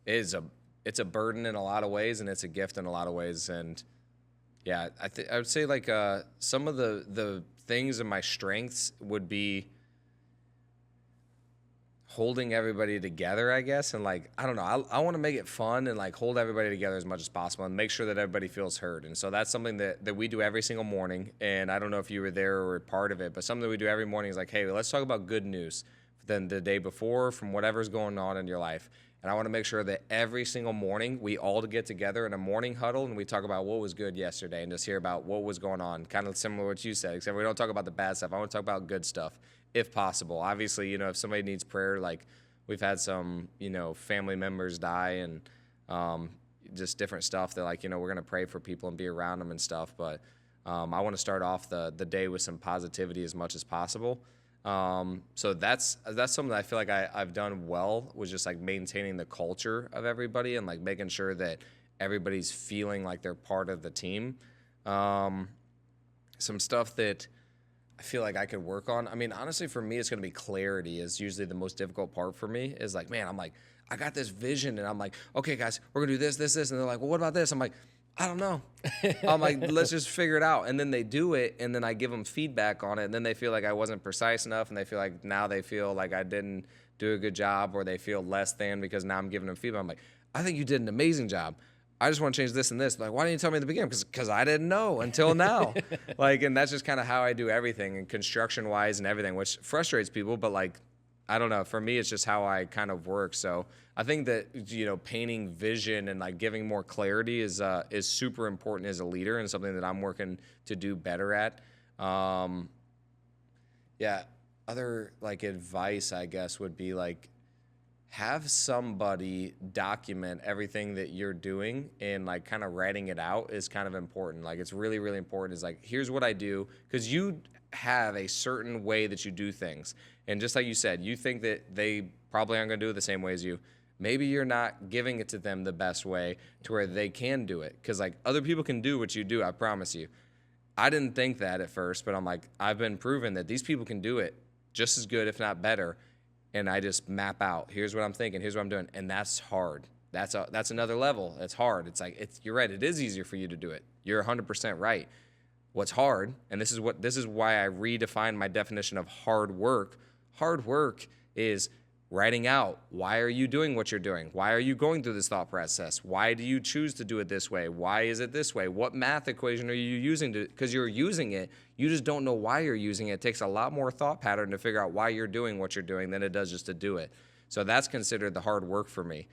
it's a burden in a lot of ways, and it's a gift in a lot of ways. And yeah, I would say like some of the things and my strengths would be holding everybody together, I guess. And like, I don't know, I want to make it fun and like hold everybody together as much as possible and make sure that everybody feels heard. And so that's something that we do every single morning. And I don't know if you were there or were part of it, but something that we do every morning is like, hey, let's talk about good news than the day before from whatever's going on in your life. And I want to make sure that every single morning we all get together in a morning huddle and we talk about what was good yesterday and just hear about what was going on. Kind of similar to what you said, except we don't talk about the bad stuff. I want to talk about good stuff if possible. Obviously, if somebody needs prayer, like we've had some, family members die and just different stuff that like, we're going to pray for people and be around them and stuff. But I want to start off the day with some positivity as much as possible. So that's something that I feel like I've done well, was just like maintaining the culture of everybody and like making sure that everybody's feeling like they're part of the team. Some stuff that I feel like I could work on. I mean, honestly, for me, it's going to be clarity is usually the most difficult part for me is like, man, I'm like, I got this vision and I'm like, okay, guys, we're going to do this, this, this. And they're like, well, what about this? I'm like, I don't know. I'm like, let's just figure it out. And then they do it, and then I give them feedback on it, and then they feel like I wasn't precise enough, and they feel like now they feel like I didn't do a good job, or they feel less than because now I'm giving them feedback. I'm like, I think you did an amazing job. I just want to change this and this. Like, why didn't you tell me in the beginning? Because I didn't know until now. And that's just kind of how I do everything, and construction-wise and everything, which frustrates people, but like, I don't know. For me, it's just how I kind of work. So I think that, painting vision and like giving more clarity is super important as a leader and something that I'm working to do better at. Other like advice, I guess, would be like, have somebody document everything that you're doing, and like kind of writing it out is kind of important. Like it's really, really important. Is like, here's what I do, because you have a certain way that you do things. And just like you said, you think that they probably aren't going to do it the same way as you. Maybe you're not giving it to them the best way to where they can do it. Because like other people can do what you do, I promise you. I didn't think that at first, but I'm like, I've been proven that these people can do it just as good, if not better. And I just map out, here's what I'm thinking, here's what I'm doing. And that's hard. That's another level. It's hard. It's like, you're right. It is easier for you to do it. You're 100% right. What's hard, and this is why I redefine my definition of hard work. Hard work is writing out, why are you doing what you're doing? Why are you going through this thought process? Why do you choose to do it this way? Why is it this way? What math equation are you using? Because you're using it, you just don't know why you're using it. It takes a lot more thought pattern to figure out why you're doing what you're doing than it does just to do it. So that's considered the hard work for me.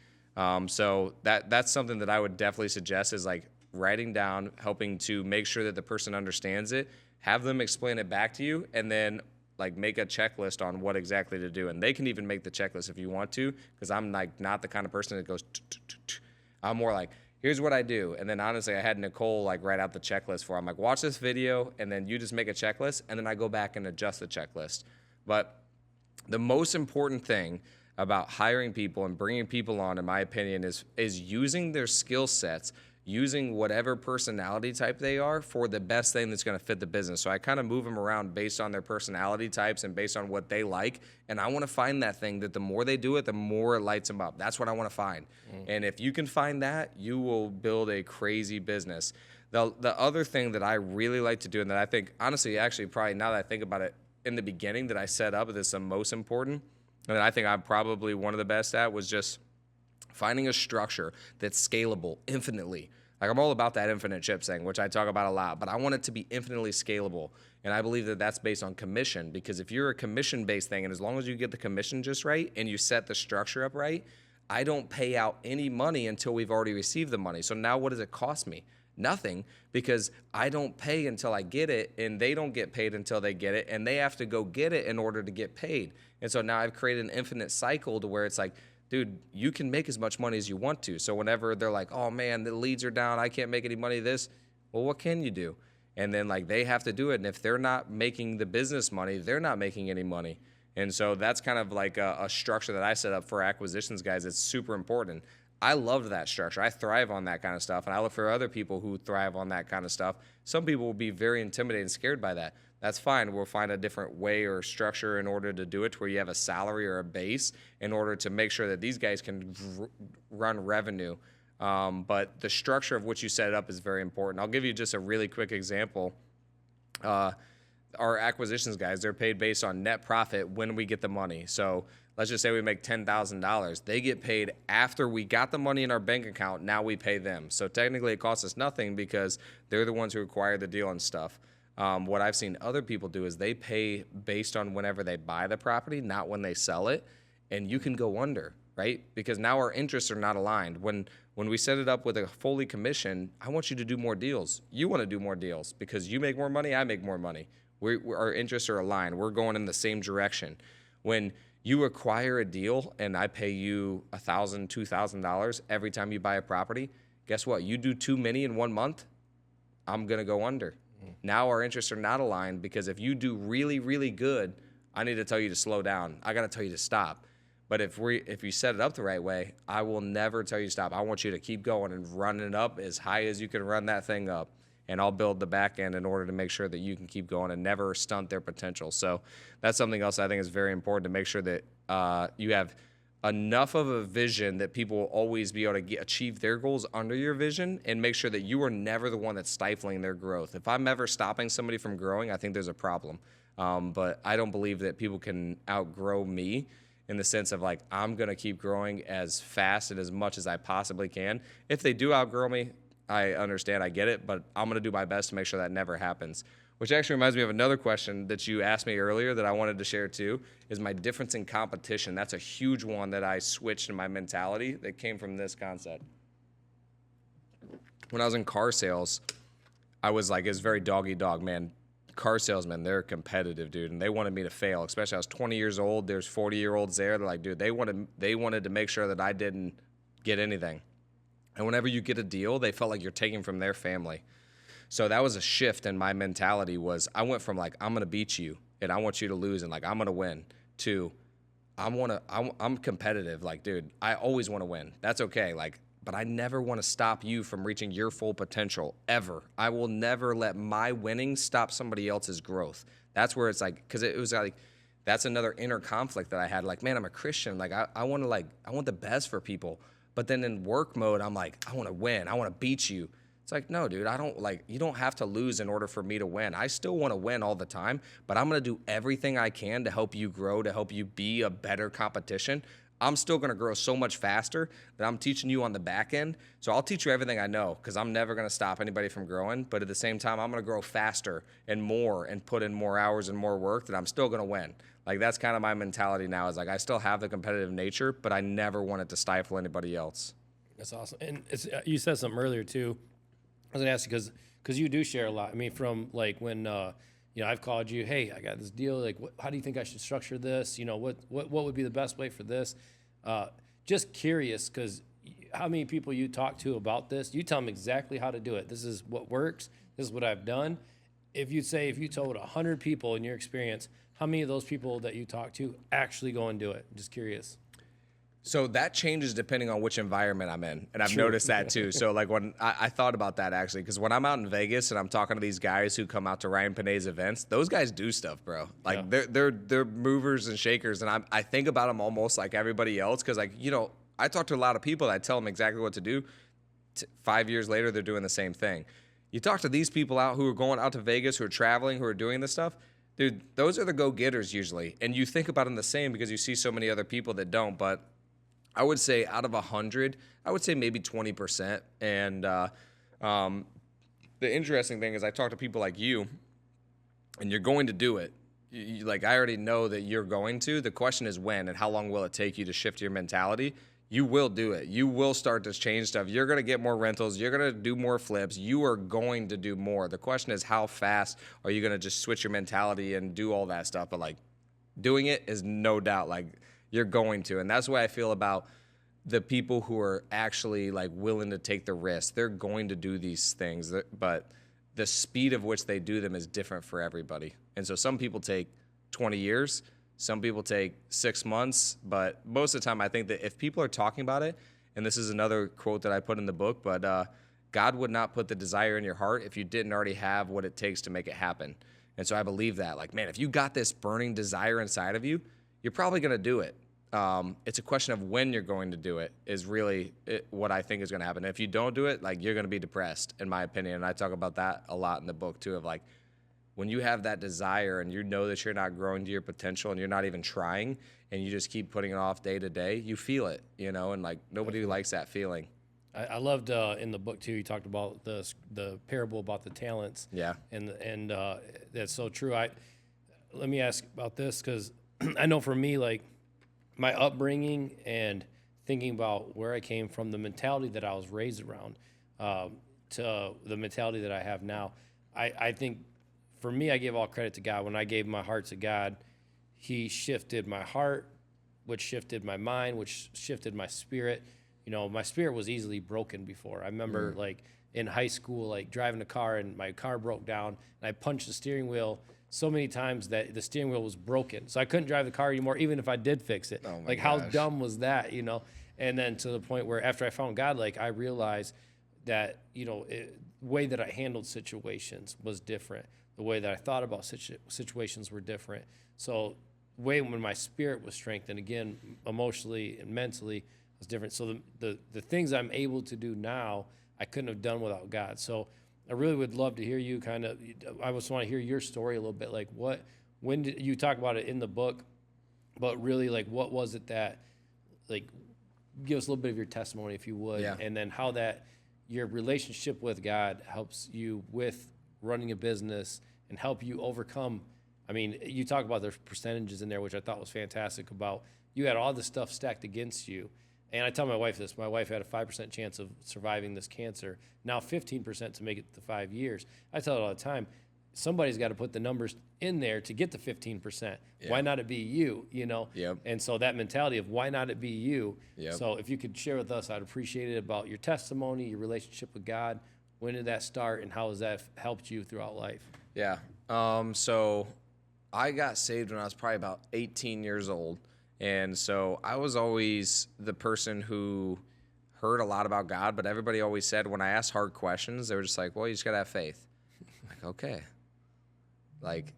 So that's something that I would definitely suggest, is like writing down, helping to make sure that the person understands it, have them explain it back to you, and then like make a checklist on what exactly to do. And they can even make the checklist if you want to, because I'm like not the kind of person that goes, I'm more like, here's what I do. And then honestly, I had Nicole like write out the checklist for, I'm like, watch this video, and then you just make a checklist, and then I go back and adjust the checklist. But the most important thing about hiring people and bringing people on, in my opinion, is using their skill sets, using whatever personality type they are for the best thing that's going to fit the business. So I kind of move them around based on their personality types and based on what they like. And I want to find that thing that the more they do it, the more it lights them up. That's what I want to find. And if you can find that, you will build a crazy business. The other thing that I really like to do, and that I think, honestly, actually, probably now that I think about it, in the beginning that I set up, that's the most important, and I think I'm probably one of the best at, was just finding a structure that's scalable infinitely. Like, I'm all about that infinite chips thing, which I talk about a lot, but I want it to be infinitely scalable. And I believe that that's based on commission, because if you're a commission-based thing, and as long as you get the commission just right and you set the structure up right, I don't pay out any money until we've already received the money. So now what does it cost me? Nothing, because I don't pay until I get it, and they don't get paid until they get it, and they have to go get it in order to get paid. And so now I've created an infinite cycle to where it's like, dude, you can make as much money as you want to. So whenever they're like, oh man, the leads are down, I can't make any money this, well, what can you do? And then like they have to do it. And if they're not making the business money, they're not making any money. And so that's kind of like a structure that I set up for acquisitions guys. It's super important. I loved that structure. I thrive on that kind of stuff. And I look for other people who thrive on that kind of stuff. Some people will be very intimidated and scared by that. That's fine. We'll find a different way or structure in order to do it, to where you have a salary or a base in order to make sure that these guys can run revenue. But the structure of which you set it up is very important. I'll give you just a really quick example. Our acquisitions guys, they're paid based on net profit when we get the money. So let's just say we make $10,000. They get paid after we got the money in our bank account. Now we pay them. So technically it costs us nothing because they're the ones who acquire the deal and stuff. What I've seen other people do is they pay based on whenever they buy the property, not when they sell it. And you can go under, right? Because now our interests are not aligned. When we set it up with a fully commission, I want you to do more deals. You want to do more deals because you make more money, I make more money. Our interests are aligned. We're going in the same direction. When you acquire a deal and I pay you $1,000, $2,000 every time you buy a property, guess what? You do too many in 1 month, I'm going to go under. Now our interests are not aligned, because if you do really, really good, I need to tell you to slow down. I got to tell you to stop. But if you set it up the right way, I will never tell you to stop. I want you to keep going and running it up as high as you can run that thing up. And I'll build the back end in order to make sure that you can keep going and never stunt their potential. So that's something else I think is very important, to make sure that you have enough of a vision that people will always be able to achieve their goals under your vision, and make sure that you are never the one that's stifling their growth. If I'm ever stopping somebody from growing, I think there's a problem. But I don't believe that people can outgrow me, in the sense of like, I'm going to keep growing as fast and as much as I possibly can. If they do outgrow me, I understand, I get it, but I'm going to do my best to make sure that never happens. Which actually reminds me of another question that you asked me earlier that I wanted to share too, is my difference in competition. That's a huge one that I switched in my mentality that came from this concept. When I was in car sales, I was like, it's very dog eat dog, man. Car salesmen, they're competitive, dude, and they wanted me to fail. Especially I was 20 years old. There's 40-year-olds there. They're like, dude, they wanted to make sure that I didn't get anything. And whenever you get a deal, they felt like you're taking from their family. So that was a shift in my mentality. Was I went from like, I'm gonna beat you and I want you to lose, and like I'm gonna win, to I'm competitive. Like, dude, I always want to win. That's okay. Like, but I never want to stop you from reaching your full potential, ever. I will never let my winning stop somebody else's growth. That's where it's like, because it was like, that's another inner conflict that I had. Like, man, I'm a Christian. Like, I want the best for people. But then in work mode, I'm like, I want to win. I want to beat you. It's like, no, dude, you don't have to lose in order for me to win. I still want to win all the time, but I'm going to do everything I can to help you grow, to help you be a better competition. I'm still going to grow so much faster that I'm teaching you on the back end. So I'll teach you everything I know, because I'm never going to stop anybody from growing. But at the same time, I'm going to grow faster and more and put in more hours and more work, that I'm still going to win. Like, that's kind of my mentality now, is like, I still have the competitive nature, but I never want it to stifle anybody else.
That's awesome. And you said something earlier too. I was going to ask you, because you do share a lot. I mean, from like when, I've called you, hey, I got this deal. Like, how do you think I should structure this? What would be the best way for this? Just curious, because how many people you talk to about this, you tell them exactly how to do it. This is what works. This is what I've done. If you told 100 people in your experience, how many of those people that you talk to actually go and do it? I'm just curious.
So that changes depending on which environment I'm in. And I've noticed that too. So like when I thought about that actually, because when I'm out in Vegas and I'm talking to these guys who come out to Ryan Panay's events, those guys do stuff, bro. Like they're movers and shakers. And I think about them almost like everybody else. Cause like, I talk to a lot of people that I tell them exactly what to do. 5 years later, they're doing the same thing. You talk to these people out who are going out to Vegas, who are traveling, who are doing this stuff. Dude, those are the go-getters usually. And you think about them the same because you see so many other people that don't. But I would say out of 100, I would say maybe 20%. And the interesting thing is I talk to people like you, and you're going to do it. Like, I already know that you're going to. The question is when, and how long will it take you to shift your mentality? you will do it. You will start to change stuff. You're going to get more rentals. You're going to do more flips. You are going to do more. The question is, how fast are you going to just switch your mentality and do all that stuff? But like, doing it is no doubt like you're going to. And that's what I feel about the people who are actually like willing to take the risk. They're going to do these things, but the speed of which they do them is different for everybody. And so some people take 20 years, some people take 6 months, but most of the time I think that if people are talking about it, and this is another quote that I put in the book, but God would not put the desire in your heart if you didn't already have what it takes to make it happen. And so I believe that, like, man, if you got this burning desire inside of you, you're probably going to do it. It's a question of when you're going to do it is really what I think is going to happen. If you don't do it, like, you're going to be depressed, in my opinion. And I talk about that a lot in the book too, of like, when you have that desire and you know that you're not growing to your potential and you're not even trying and you just keep putting it off day to day, you feel it, you know, and like nobody likes that feeling.
I loved in the book too. You talked about the parable about the talents.
Yeah.
And that's so true. Let me ask about this, because I know for me, like my upbringing and thinking about where I came from, the mentality that I was raised around, to the mentality that I have now, I think for me, I give all credit to God. When I gave my heart to God, He shifted my heart, which shifted my mind, which shifted my spirit. You know, my spirit was easily broken before. I remember like in high school, like driving a car and my car broke down and I punched the steering wheel so many times that the steering wheel was broken. So I couldn't drive the car anymore, even if I did fix it.
Oh my
like
gosh.
How dumb was that, you know? And then to the point where after I found God, like I realized that, you know, the way that I handled situations was different. The way that I thought about situations were different. So when my spirit was strengthened, again, emotionally and mentally, was different. So the things I'm able to do now, I couldn't have done without God. So I really would love to hear you I just want to hear your story a little bit. Like when did you talk about it in the book, but really like what was it that, like, give us a little bit of your testimony if you would.
Yeah.
And then how that your relationship with God helps you with running a business and help you overcome. I mean, you talk about there's percentages in there, which I thought was fantastic, about you had all this stuff stacked against you. And I tell my wife this. My wife had a 5% chance of surviving this cancer. Now 15% to make it to 5 years. I tell her all the time, somebody's got to put the numbers in there to get the 15%.
Yeah.
Why not it be you, you know?
Yep.
And so that mentality of why not it be you.
Yep. So
if you could share with us, I'd appreciate it, about your testimony, your relationship with God. When did that start, and how has that helped you throughout life?
Yeah. So I got saved when I was probably about 18 years old. And so I was always the person who heard a lot about God, but everybody always said when I asked hard questions, they were just like, well, you just got to have faith. I'm like, okay. Like,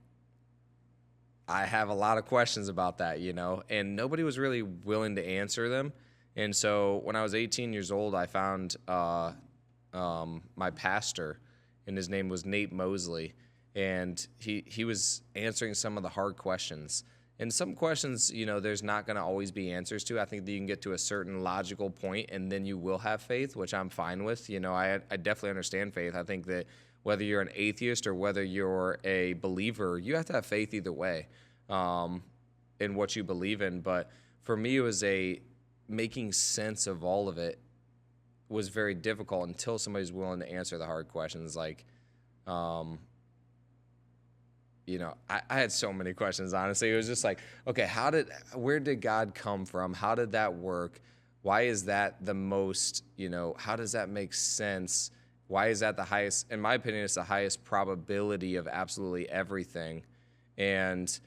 I have a lot of questions about that, you know, and nobody was really willing to answer them. And so when I was 18 years old, I found my pastor, and his name was Nate Mosley, and he was answering some of the hard questions. And some questions, you know, there's not going to always be answers to. I think that you can get to a certain logical point, and then you will have faith, which I'm fine with. You know, I definitely understand faith. I think that whether you're an atheist or whether you're a believer, you have to have faith either way in what you believe in. But for me, it was making sense of all of it was very difficult until somebody's willing to answer the hard questions. Like, you know, I had so many questions, honestly. It was just like, okay, where did God come from? How did that work? Why is that the most, you know, how does that make sense? Why is that the highest, in my opinion, it's the highest probability of absolutely everything. And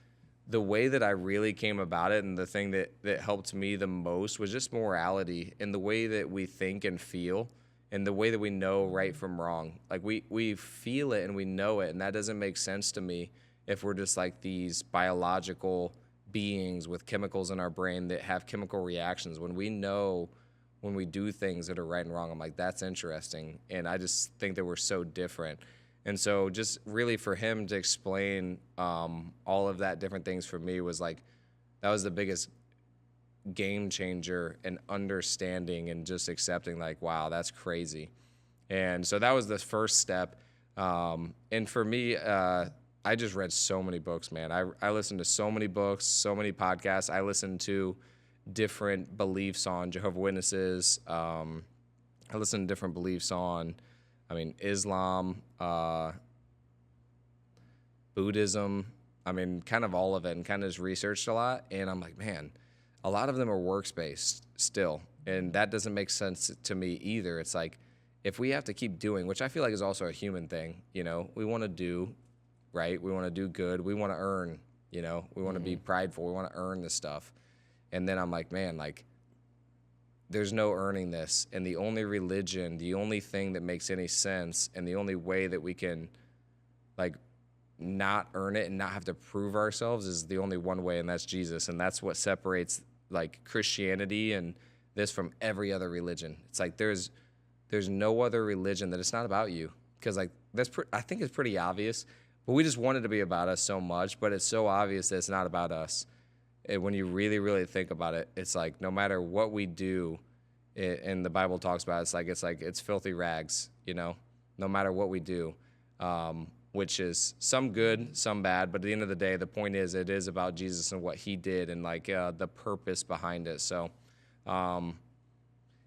the way that I really came about it, and the thing that helped me the most, was just morality and the way that we think and feel, and the way that we know right from wrong. Like we feel it and we know it, and that doesn't make sense to me if we're just like these biological beings with chemicals in our brain that have chemical reactions. When we know when we do things that are right and wrong, I'm like, that's interesting. And I just think that we're so different. And so just really for him to explain all of that different things for me was like, that was the biggest game changer in understanding and just accepting, like, wow, that's crazy. And so that was the first step. And for me, I just read so many books, man. I listened to so many books, so many podcasts. I listened to different beliefs on Jehovah's Witnesses. I listen to different beliefs on, Islam, Buddhism. Kind of all of it, and kind of just researched a lot. And I'm like, man, a lot of them are works-based still. And that doesn't make sense to me either. It's like, if we have to keep doing, which I feel like is also a human thing, we want to do right. We want to do good. We want to earn, we want to be prideful. We want to earn this stuff. And then I'm like, man, like, there's no earning this. And the only religion, the only thing that makes any sense, and the only way that we can, like, not earn it and not have to prove ourselves is the only one way, and that's Jesus. And that's what separates, like, Christianity and this from every other religion. It's like there's no other religion that it's not about you. Because, like, I think it's pretty obvious. But we just want it to be about us so much, but it's so obvious that it's not about us. When you really, really think about it, it's like no matter what we do, and the Bible talks about it, it's filthy rags, no matter what we do, which is some good, some bad. But at the end of the day, the point is it is about Jesus and what he did and like the purpose behind it. So,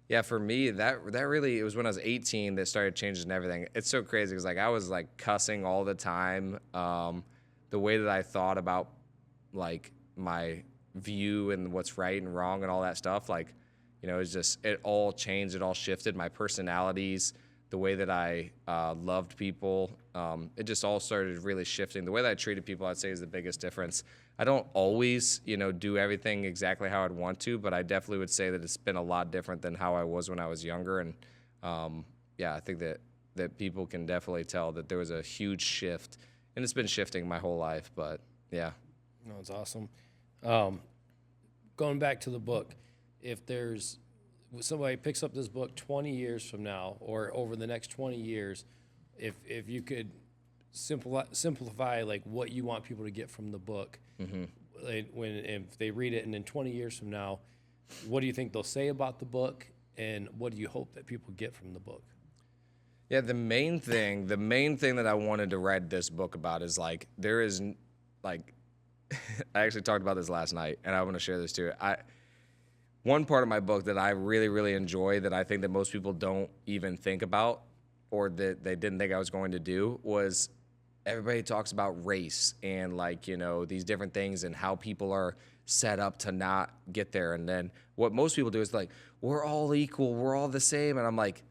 yeah, for me, that really, it was when I was 18 that started changing everything. It's so crazy because like I was like cussing all the time. The way that I thought about like my view and what's right and wrong and all that stuff, like, it all changed, it all shifted. My personalities, the way that I loved people, it just all started really shifting. The way that I treated people, I'd say, is the biggest difference. I don't always, do everything exactly how I'd want to, but I definitely would say that it's been a lot different than how I was when I was younger. And I think that people can definitely tell that there was a huge shift, and it's been shifting my whole life. But yeah,
no, it's awesome. Going back to the book, if there's somebody picks up this book 20 years from now or over the next 20 years, if you could simplify like what you want people to get from the book, if they read it and then 20 years from now, what do you think they'll say about the book, and what do you hope that people get from the book?
Yeah, the main thing that I wanted to write this book about is like there is like I actually talked about this last night, and I want to share this too. One part of my book that I really, really enjoy that I think that most people don't even think about, or that they didn't think I was going to do, was everybody talks about race and like, these different things and how people are set up to not get there. And then what most people do is like, we're all equal, we're all the same. And I'm like,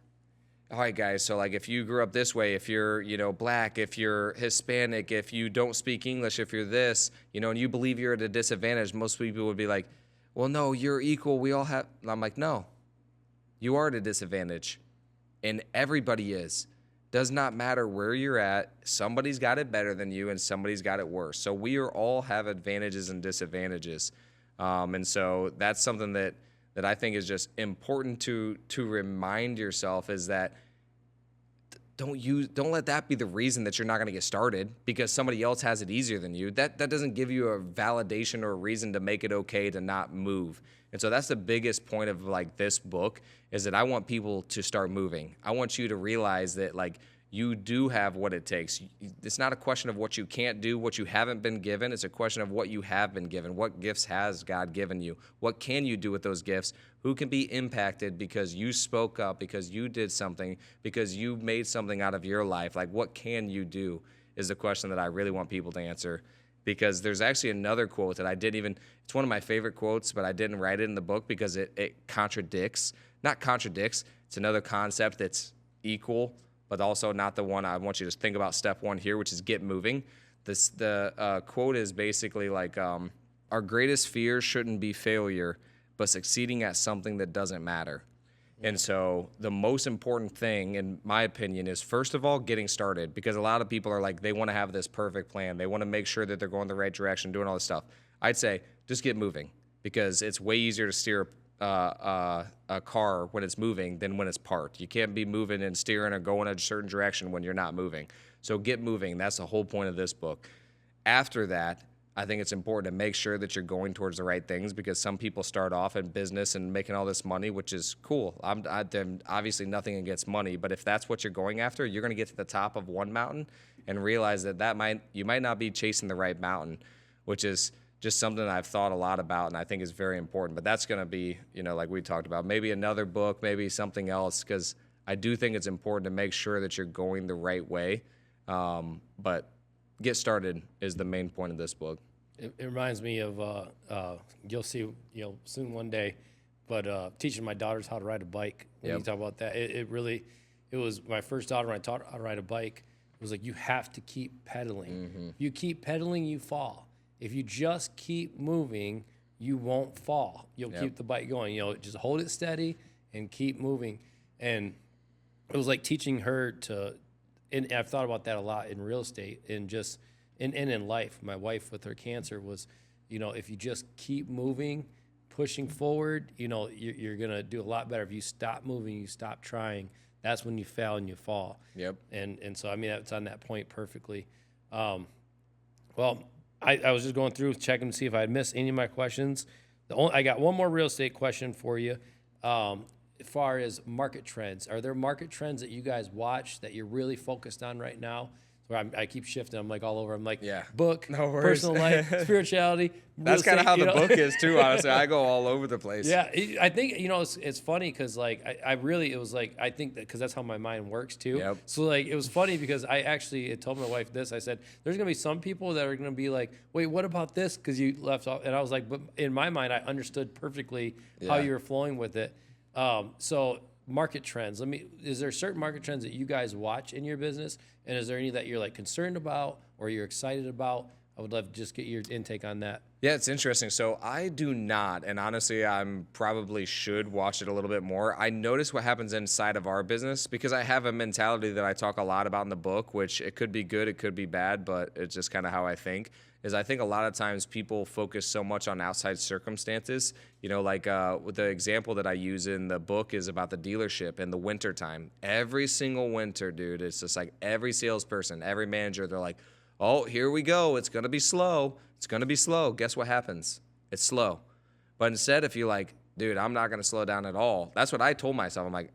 all right, guys, so like if you grew up this way, if you're, black, if you're Hispanic, if you don't speak English, if you're this, and you believe you're at a disadvantage, most people would be like, well, no, you're equal. We all have. And I'm like, no, you are at a disadvantage, and everybody is. Does not matter where you're at. Somebody's got it better than you, and somebody's got it worse. So we all have advantages and disadvantages, and so that's something that I think is just important to remind yourself, is that don't let that be the reason that you're not going to get started because somebody else has it easier than you. That doesn't give you a validation or a reason to make it okay to not move. And so that's the biggest point of like this book, is that I want people to start moving. I want you to realize that like you do have what it takes. It's not a question of what you can't do, what you haven't been given. It's a question of what you have been given. What gifts has God given you? What can you do with those gifts? Who can be impacted because you spoke up, because you did something, because you made something out of your life? Like, what can you do is the question that I really want people to answer. Because there's actually another quote that it's one of my favorite quotes, but I didn't write it in the book because it not contradicts, it's another concept that's equal, but also not the one I want you to think about step one here, which is get moving. The quote is basically like, our greatest fear shouldn't be failure, but succeeding at something that doesn't matter. And so the most important thing, in my opinion, is first of all, getting started, because a lot of people are like, they want to have this perfect plan. They want to make sure that they're going the right direction, doing all this stuff. I'd say just get moving, because it's way easier to steer a car when it's moving than when it's parked. You can't be moving and steering or going a certain direction when you're not moving. So get moving. That's the whole point of this book. After that, I think it's important to make sure that you're going towards the right things, because some people start off in business and making all this money, which is cool. I'm obviously nothing against money, but if that's what you're going after, you're going to get to the top of one mountain and realize that you might not be chasing the right mountain, which is just something I've thought a lot about, and I think is very important. But that's going to be, like we talked about, maybe another book, maybe something else, because I do think it's important to make sure that you're going the right way. But get started is the main point of this book.
It reminds me of, you'll see, soon one day, but teaching my daughters how to ride a bike. When you talk about that, it was my first daughter when I taught her how to ride a bike. It was like, you have to keep pedaling. If you keep pedaling, you fall. If you just keep moving, you won't fall. You'll keep the bike going. Just hold it steady and keep moving. And it was like teaching her to, and I've thought about that a lot in real estate and just in life. My wife with her cancer was, if you just keep moving, pushing forward, you're going to do a lot better. If you stop moving, you stop trying, that's when you fail and you fall. Yep. And so, I mean, that's on that point perfectly. Well, I was just going through checking to see if I had missed any of my questions. I got one more real estate question for you. As far as market trends, are there market trends that you guys watch that you're really focused on right now? Where I keep shifting. I'm like all over. I'm like, book, personal life, spirituality.
That's kind of how the book is too, honestly. I go all over the place.
Yeah, I think, it's funny because like I think that because that's how my mind works too. Yep. So like it was funny because I actually told my wife this. I said, there's going to be some people that are going to be like, wait, what about this? Because you left off. And I was like, but in my mind, I understood perfectly how you were flowing with it. So market trends. Is there certain market trends that you guys watch in your business? And is there any that you're like concerned about or you're excited about? I would love to just get your intake on that.
Yeah, it's interesting. So I do not, and honestly, I probably should watch it a little bit more. I notice what happens inside of our business because I have a mentality that I talk a lot about in the book, which it could be good, it could be bad, but it's just kind of how I think. I think a lot of times people focus so much on outside circumstances. With the example that I use in the book is about the dealership in the winter time. Every single winter, dude, it's just like every salesperson, every manager, they're like, oh, here we go. It's going to be slow. It's going to be slow. Guess what happens? It's slow. But instead, if you're like, dude, I'm not going to slow down at all. That's what I told myself. I'm like,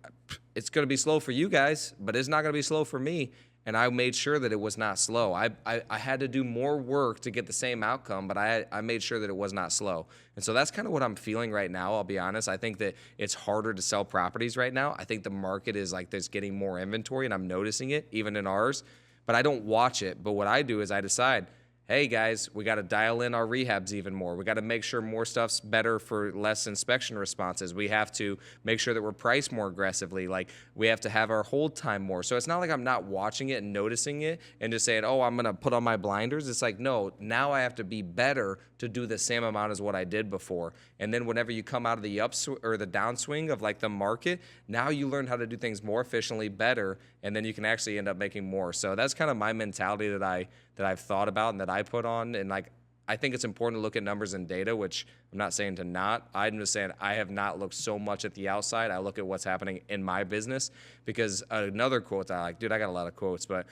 it's going to be slow for you guys, but it's not going to be slow for me. And I made sure that it was not slow. I had to do more work to get the same outcome, but I made sure that it was not slow. And so that's kind of what I'm feeling right now, I'll be honest. I think that it's harder to sell properties right now. I think the market is like there's getting more inventory, and I'm noticing it, even in ours. But I don't watch it. But what I do is I decide, hey, guys, we got to dial in our rehabs even more. We got to make sure more stuff's better for less inspection responses. We have to make sure that we're priced more aggressively. Like, we have to have our hold time more. So it's not like I'm not watching it and noticing it and just saying, oh, I'm going to put on my blinders. It's like, no, now I have to be better to do the same amount as what I did before. And then whenever you come out of the or the downswing of like the market, now you learn how to do things more efficiently, better, and then you can actually end up making more. So that's kind of my mentality that I've thought about and that I put on. And like, I think it's important to look at numbers and data, which I'm not saying to not. I'm just saying I have not looked so much at the outside. I look at what's happening in my business because another quote that I like, dude, I got a lot of quotes, but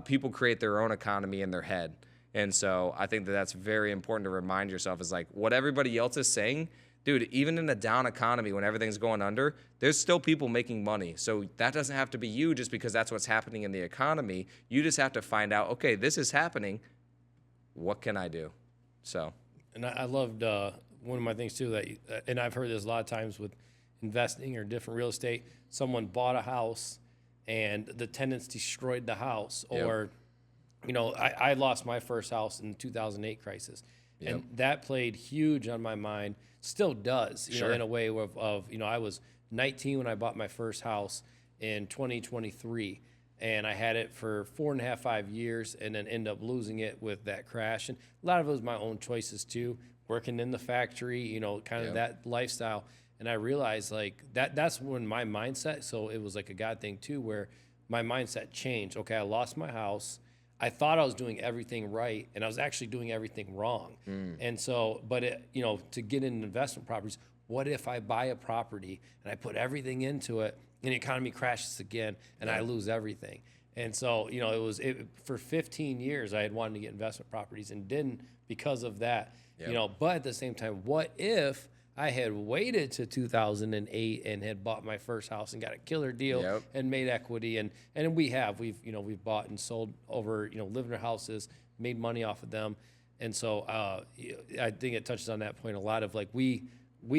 people create their own economy in their head. And so I think that that's very important to remind yourself is like what everybody else is saying, dude, even in a down economy when everything's going under, there's still people making money. So that doesn't have to be you just because that's what's happening in the economy. You just have to find out, okay, this is happening. What can I do? So.
And I loved one of my things too and I've heard this a lot of times with investing or different real estate. Someone bought a house and the tenants destroyed the house or, I lost my first house in the 2008 crisis. Yep. And that played huge on my mind, still does, in a way of I was 19 when I bought my first house in 2023. And I had it for 4.5, 5 years and then end up losing it with that crash. And a lot of it was my own choices too, working in the factory, kind of that lifestyle. And I realized like that's when my mindset, so it was like a God thing too, where my mindset changed. Okay, I lost my house. I thought I was doing everything right, and I was actually doing everything wrong. And so, but to get into investment properties, what if I buy a property and I put everything into it and the economy crashes again and I lose everything? And so, for 15 years I had wanted to get investment properties and didn't because of that. But at the same time, what if I had waited to 2008 and had bought my first house and got a killer deal and made equity, and we've bought and sold over, lived in our houses, made money off of them. And so I think it touches on that point a lot of like we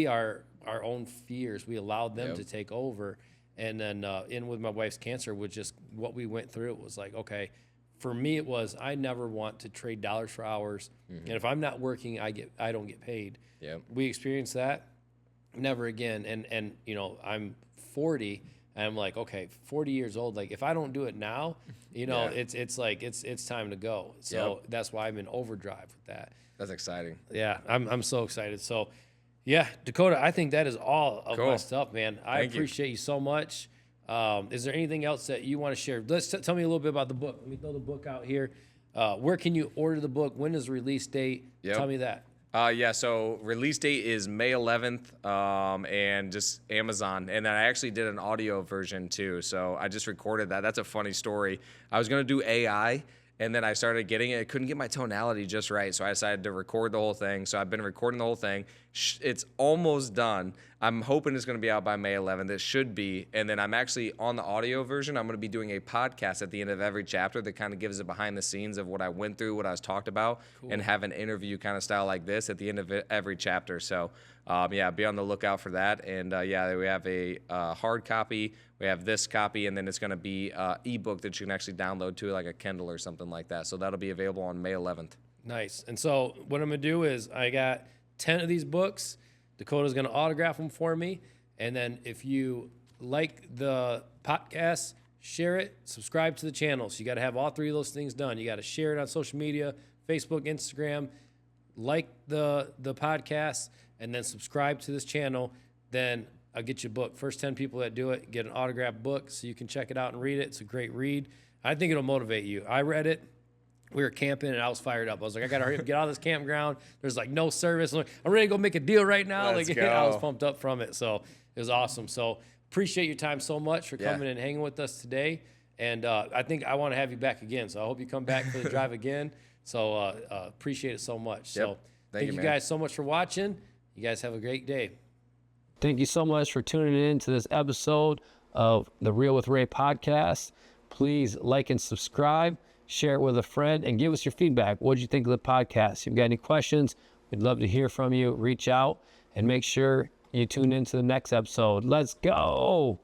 are our own fears. We allowed them to take over. And then in with my wife's cancer, with just what we went through, it was like, okay, for me it was I never want to trade dollars for hours. And if I'm not working, I don't get paid. We experienced that. Never again. And you know, I'm 40 and I'm like, okay, 40 years old, like if I don't do it now, you know, it's like it's time to go. So that's why I'm in overdrive with that.
That's exciting.
Yeah, I'm so excited. So yeah, Dakota, I think that is all of my stuff, man. I appreciate you so much. Is there anything else that you want to share? Tell me a little bit about the book. Let me throw the book out here. Where can you order the book? When is the release date? Tell me that.
So release date is May 11th, and just Amazon. And then I actually did an audio version too. So I just recorded that. That's a funny story. I was going to do AI, and then I started getting it. I couldn't get my tonality just right. So I decided to record the whole thing. So I've been recording the whole thing. It's almost done. I'm hoping it's going to be out by May 11th. It should be. And then I'm actually on the audio version. I'm going to be doing a podcast at the end of every chapter that kind of gives a behind the scenes of what I went through, what I was talked about, and have an interview kind of style like this at the end of every chapter. So be on the lookout for that. And we have a hard copy. We have this copy, and then it's going to be an ebook that you can actually download to like a Kindle or something like that. So that'll be available on May 11th.
Nice. And so what I'm going to do is I got 10 of these books. Dakota's going to autograph them for me. And then if you like the podcast, share it, subscribe to the channel. So you got to have all three of those things done. You got to share it on social media, Facebook, Instagram, like the podcast, and then subscribe to this channel. Then I'll get you a book. First 10 people that do it get an autographed book so you can check it out and read it. It's a great read. I think it'll motivate you. I read it. We were camping, and I was fired up. I was like, I got to hurry up, get out of this campground. There's, like, no service. I'm ready to go make a deal right now.
Let's go.
I was pumped up from it. So it was awesome. So appreciate your time so much for coming and hanging with us today. And I think I want to have you back again. So I hope you come back for the drive again. So appreciate it so much. So thank you guys so much for watching. You guys have a great day. Thank you so much for tuning in to this episode of the Real with Ray podcast. Please like and subscribe. Share it with a friend, and give us your feedback. What did you think of the podcast? If you've got any questions, we'd love to hear from you. Reach out, and make sure you tune into the next episode. Let's go.